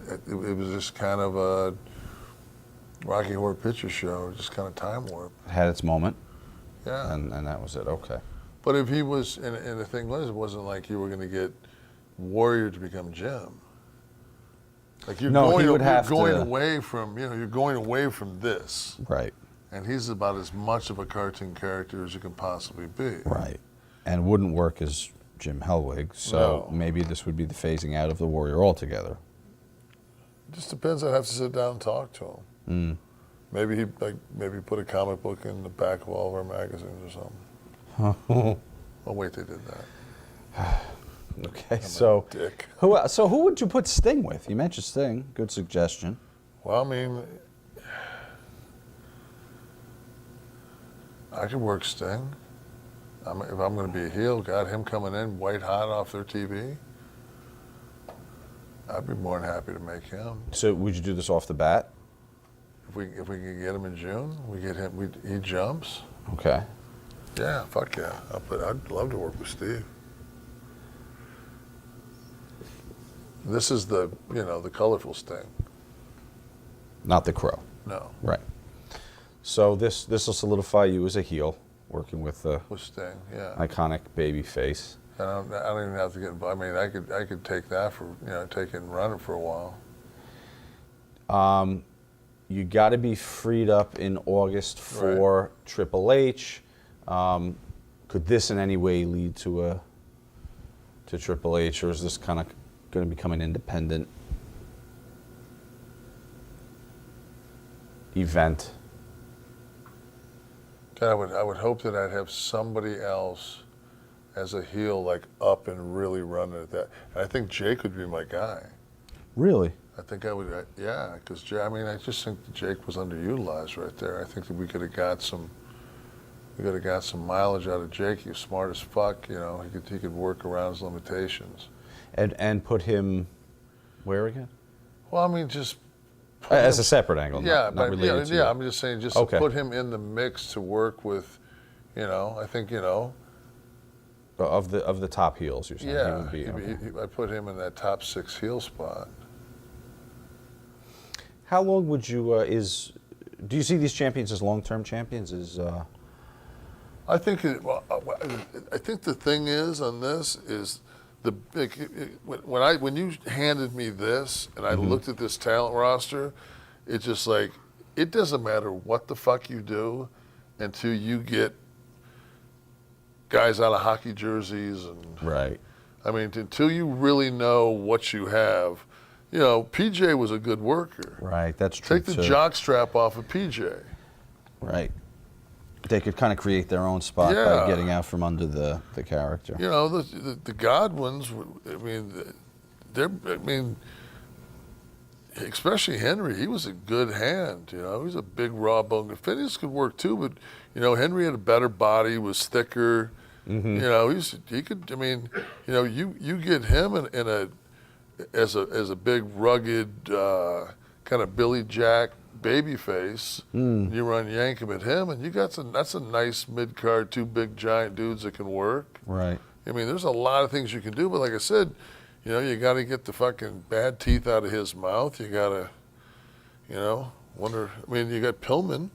it was just kind of a Rocky Horror Picture Show, just kind of time warp. It had its moment. Yeah. And that was it. Okay. But if he was, and the thing was, it wasn't like you were going to get Warrior to become Jim. Like you're going away from, you're going away from this. Right. And he's about as much of a cartoon character as you can possibly be. Right. And wouldn't work as Jim Hellwig, so No. maybe this would be the phasing out of the Warrior altogether. It just depends. I'd have to sit down and talk to him. Maybe maybe put a comic book in the back of all of our magazines or something. Oh wait, they did that. Okay, so Dick. who would you put Sting with? You mentioned Sting. Good suggestion. Well, I could work Sting. If I'm going to be a heel, got him coming in white hot off their TV. I'd be more than happy to make him. So would you do this off the bat? If we can get him in June, we get him. He jumps. Okay. Yeah, fuck yeah. I'd love to work with Steve. This is the colorful Sting. Not the Crow. No. Right. So this will solidify you as a heel, working with the With Sting, yeah. iconic baby face. And I don't even have to get involved. I could take that for, take it and run it for a while. You got to be freed up in August for Triple H. Could this in any way lead to Triple H, or is this kind of going to become an independent event? I would hope that I'd have somebody else as a heel, like up and really running at that. And I think Jake would be my guy. Really? I think I would, yeah, because I just think that Jake was underutilized right there. I think that we could have got some mileage out of Jake. He was smart as fuck, he could work around his limitations. And put him where again? Well, just As a separate angle, yeah, not related to I'm just saying, to put him in the mix to work with, I think, of the top heels, you're saying? yeah, He would be, I put him in that top 6 heel spot. How long would you, do you see these champions as long-term champions? I think I think the thing is on this is when you handed me this and I looked at this talent roster, it's just like, it doesn't matter what the fuck you do until you get guys out of hockey jerseys and right. Until you really know what you have. PJ was a good worker. Right, that's true. Take the jock strap off of PJ. Right. They could kind of create their own spot by getting out from under the character. The Godwins, especially Henry, he was a good hand. He was a big raw bone. Phineas could work too, but Henry had a better body, was thicker. He could. I mean, you get him in a as a big rugged kind of Billy Jack baby face. You run yank him at him, and that's a nice mid card, two big giant dudes that can work. Right. I mean, there's a lot of things you can do, but like I said, you got to get the fucking bad teeth out of his mouth. You got to, wonder. I mean, you got Pillman.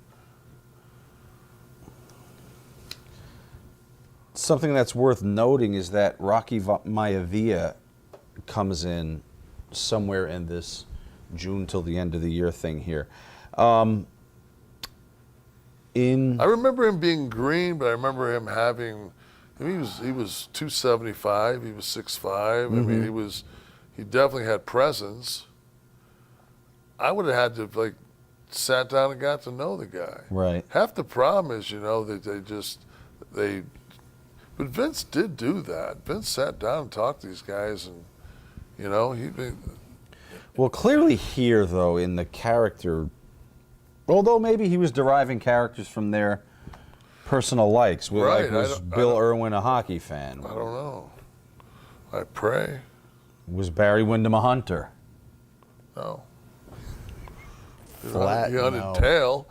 Something that's worth noting is that Rocky Maivia comes in somewhere in this June till the end of the year thing here. I remember him being green, but I remember him having. I mean, he was 275. He was 6'5". I mean, he definitely had presence. I would have had to sat down and got to know the guy. Right. Half the problem is, that but Vince did do that. Vince sat down and talked to these guys, and Well, clearly here though in the character, although maybe he was deriving characters from their personal likes. Right. Was Bill Irwin a hockey fan? I don't know. I pray. Was Barry Windham a hunter? No. Flat, He hunted no. tail.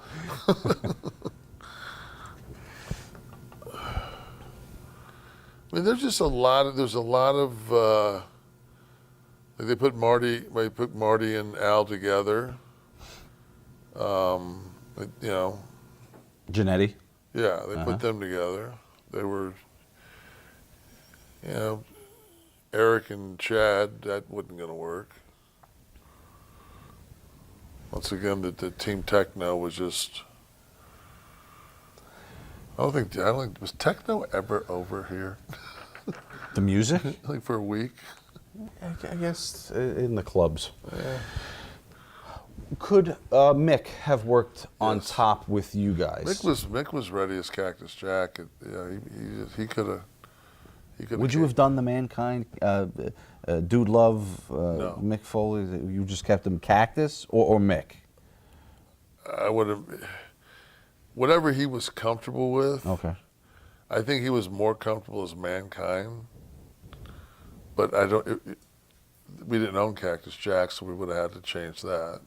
I mean, there's a lot of they put Marty and Al together. Jannetty? Yeah, they put them together. They were, Eric and Chad, that wasn't going to work. Once again, the Team Techno was just, I don't think, was Techno ever over here? The music? Like for a week? I guess in the clubs. Yeah. Could Mick have worked on Yes. top with you guys? Mick was ready as Cactus Jack. He could have. Would you have done the Mankind, Dude Love, No. Mick Foley? You just kept him Cactus or Mick? I would have. Whatever he was comfortable with. Okay. I think he was more comfortable as Mankind. But we didn't own Cactus Jack, so we would have had to change that.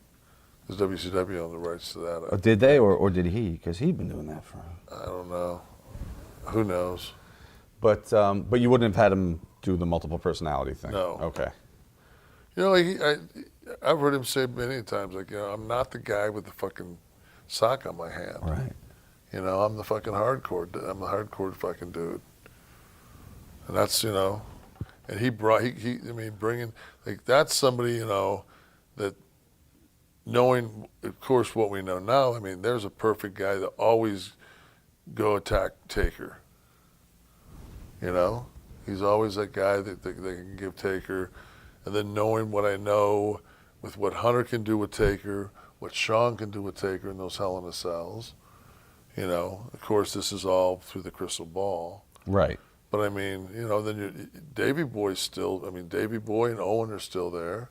Because WCW owned the rights to that. Did they, or did he? Because he'd been doing that for. I don't know. Who knows? But you wouldn't have had him do the multiple personality thing. No. Okay. I've heard him say many times, I'm not the guy with the fucking sock on my hand. Right. I'm the fucking hardcore. I'm the hardcore fucking dude. And that's, and he brought, bringing, that's somebody, that knowing, of course, what we know now, there's a perfect guy that always go attack Taker. He's always that guy that they can give Taker. And then knowing what I know with what Hunter can do with Taker, what Sean can do with Taker in those Hell in a Cells. Of course, this is all through the crystal ball. Right. But then Davey Boy's still, Davey Boy and Owen are still there.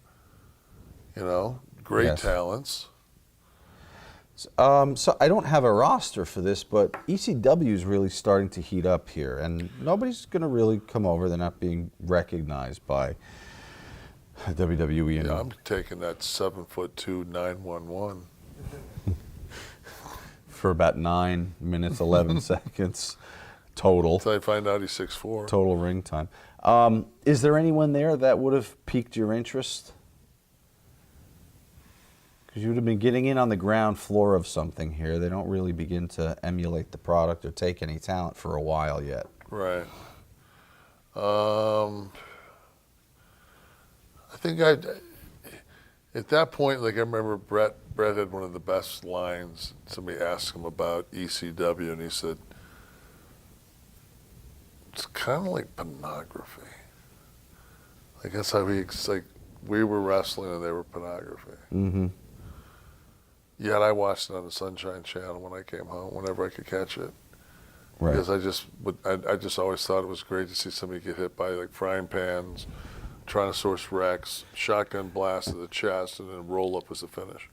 Great Yes. talents. So I don't have a roster for this, but ECW is really starting to heat up here, and nobody's going to really come over. They're not being recognized by WWE. Yeah, I'm taking that 7'2" 911. For about 9 minutes, 11 seconds total. Until I find out he's 6'4". Total ring time. Is there anyone there that would have piqued your interest? Because you would have been getting in on the ground floor of something here. They don't really begin to emulate the product or take any talent for a while yet. Right. I think at that point, I remember Brett had one of the best lines. Somebody asked him about ECW, and he said, it's kind of like pornography. That's how we were wrestling and they were pornography. Mm-hmm. Yet I watched it on the Sunshine Channel when I came home, whenever I could catch it. Right. Because I just always thought it was great to see somebody get hit by frying pans Tyrannosaurus Rex, shotgun blast to the chest, and then roll up as the finish.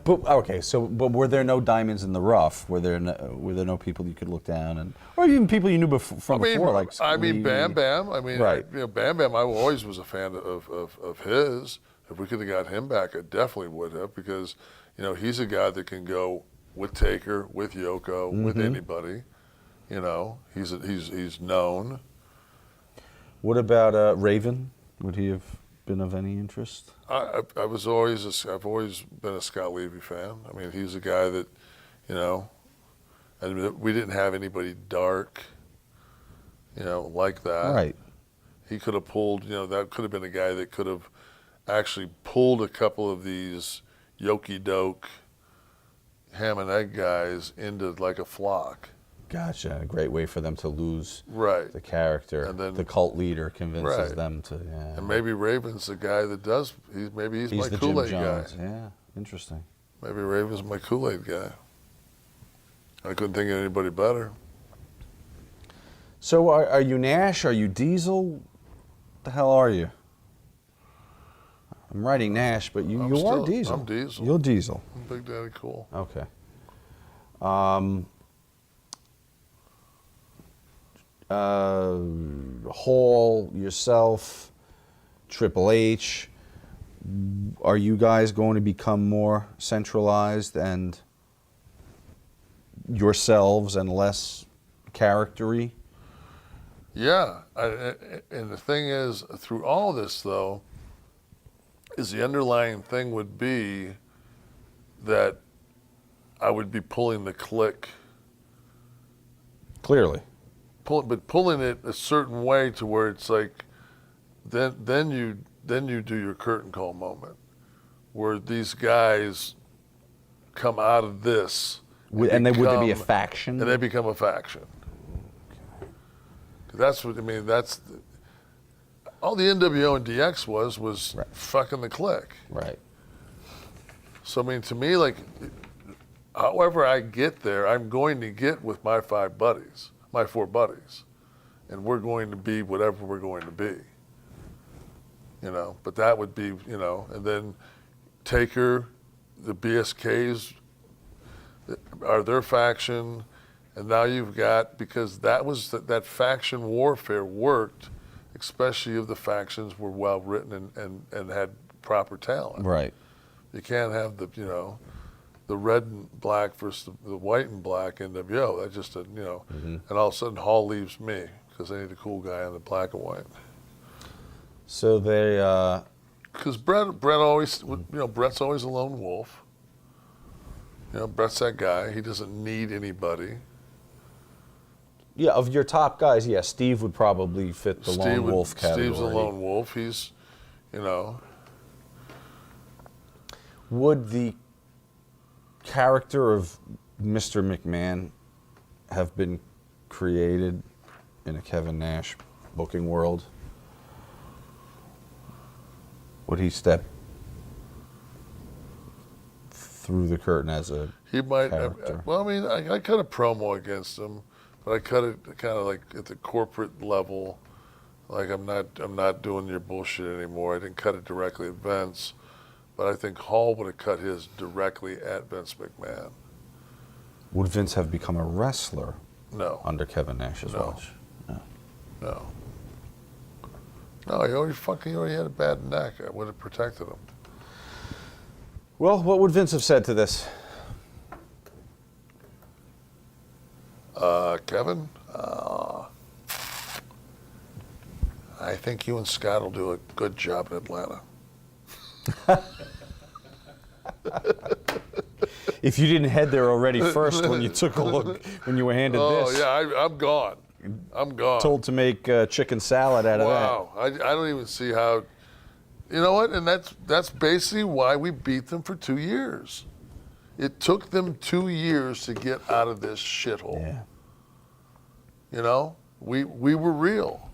But okay, but were there no diamonds in the rough? Were there no people you could look down and, or even people you knew from before? Like Bam Bam. I mean, right. Bam Bam. I always was a fan of his. If we could have got him back, I definitely would have, because he's a guy that can go with Taker, with Yoko, with anybody. He's known. What about Raven? Would he have been of any interest? I've always been a Scott Levy fan. I mean, he's a guy that, and we didn't have anybody dark, like that. Right. He could have pulled, that could have been a guy that could have actually pulled a couple of these Yoki Doke ham and egg guys into like a flock. Gotcha. A great way for them to lose the character. And then the cult leader convinces them to. Yeah. And maybe Raven's the guy that does. He's my the Kool-Aid Jim guy. Jones. Yeah, interesting. Maybe Raven's my Kool-Aid guy. I couldn't think of anybody better. So are you Nash? Are you Diesel? What the hell are you? I'm writing Nash, but you are Diesel. I'm Diesel. You're Diesel. I'm Big Daddy Cool. Okay. Hall, yourself, Triple H, are you guys going to become more centralized and yourselves and less charactery? Yeah, and the thing is, through all this though, is the underlying thing would be that I would be pulling the click. Clearly. But pulling it a certain way to where it's like, then you do your curtain call moment, where these guys come out of this, would they be a faction? And they become a faction. Okay. That's what I mean. That's all the NWO and DX was fucking the click. Right. So I mean, to me, like, however I get there, I'm going to get with my my four buddies, and we're going to be whatever we're going to be. But that would be, and then Taker, the BSKs are their faction, and now you've got, because that faction warfare worked, especially if the factions were well written and had proper talent. Right. You can't have the red and black versus the white and black NWO. That just, and all of a sudden Hall leaves me because they need a cool guy on the black and white. So they. Because Brett always, Brett's always a lone wolf. Brett's that guy. He doesn't need anybody. Yeah, of your top guys, yeah, Steve would probably fit the lone wolf category. Steve's a lone wolf. He's, Would the character of Mr. McMahon have been created in a Kevin Nash booking world? Would he step through the curtain as a character? Well, I mean, I cut a promo against him, but I cut it kind of like at the corporate level. Like, I'm not doing your bullshit anymore. I didn't cut it directly at Vince. But I think Hall would have cut his directly at Vince McMahon. Would Vince have become a wrestler? No. Under Kevin Nash's watch? No. No, he already had a bad neck. I would have protected him. Well, what would Vince have said to this? Kevin, I think you and Scott will do a good job in Atlanta. If you didn't head there already first when you took a look, when you were handed this. Oh, yeah, I'm gone. I'm gone. Told to make chicken salad out of that. Wow, I don't even see how. You know what? And that's basically why we beat them for 2 years. It took them 2 years to get out of this shithole. Yeah. We were real.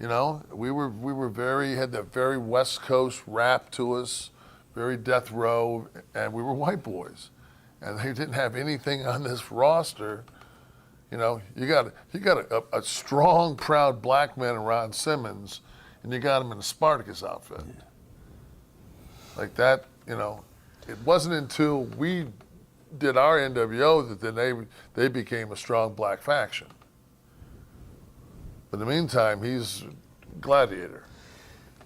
We were had that very West Coast rap to us, very death row, and we were white boys, and they didn't have anything on this roster. You got a strong, proud black man in Ron Simmons, and you got him in a Spartacus outfit. Like that, you know, it wasn't until we did our NWO that then they became a strong black faction. But in the meantime, he's Gladiator.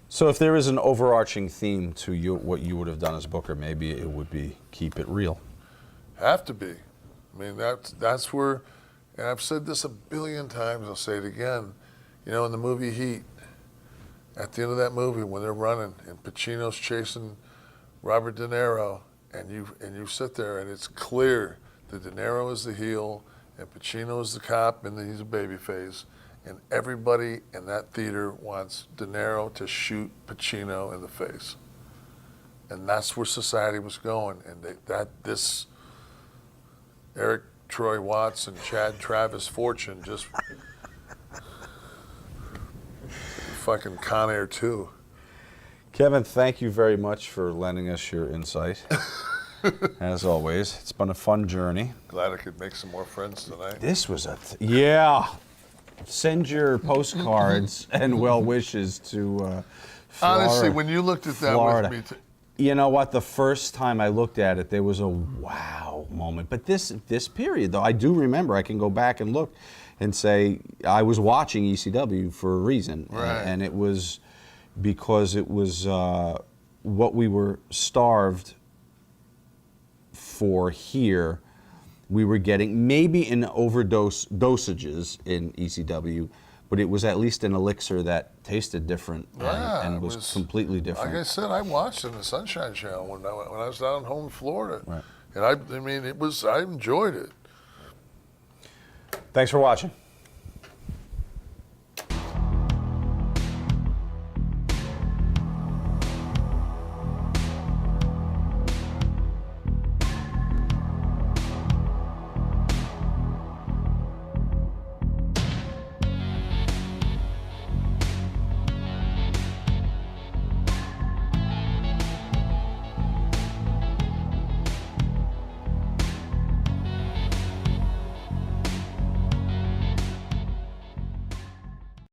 So if there is an overarching theme to what you would have done as Booker, maybe it would be keep it real. Have to be. I mean, that's where, and I've said this a billion times, I'll say it again. You know, in the movie Heat, at the end of that movie, when they're running and Pacino's chasing Robert De Niro, and you sit there and it's clear that De Niro is the heel and Pacino is the cop and he's a babyface, and everybody in that theater wants De Niro to shoot Pacino in the face. And that's where society was going, and this Eric Troy Watts and Chad Travis Fortune just fucking Con Air 2. Kevin, thank you very much for lending us your insight. As always, it's been a fun journey. Glad I could make some more friends tonight. This was yeah. Send your postcards and well wishes to Florida. Honestly, when you looked at that Florida. with me, You know what? The first time I looked at it, there was a wow moment. But this period, though, I do remember. I can go back and look and say I was watching ECW for a reason, right. and it was because it was what we were starved for here. We were getting maybe in dosages in ECW, but it was at least an elixir that tasted different and was completely different. Like I said, I watched it in the Sunshine Channel when I was down home in Florida, right. And I mean, I enjoyed it. Thanks for watching.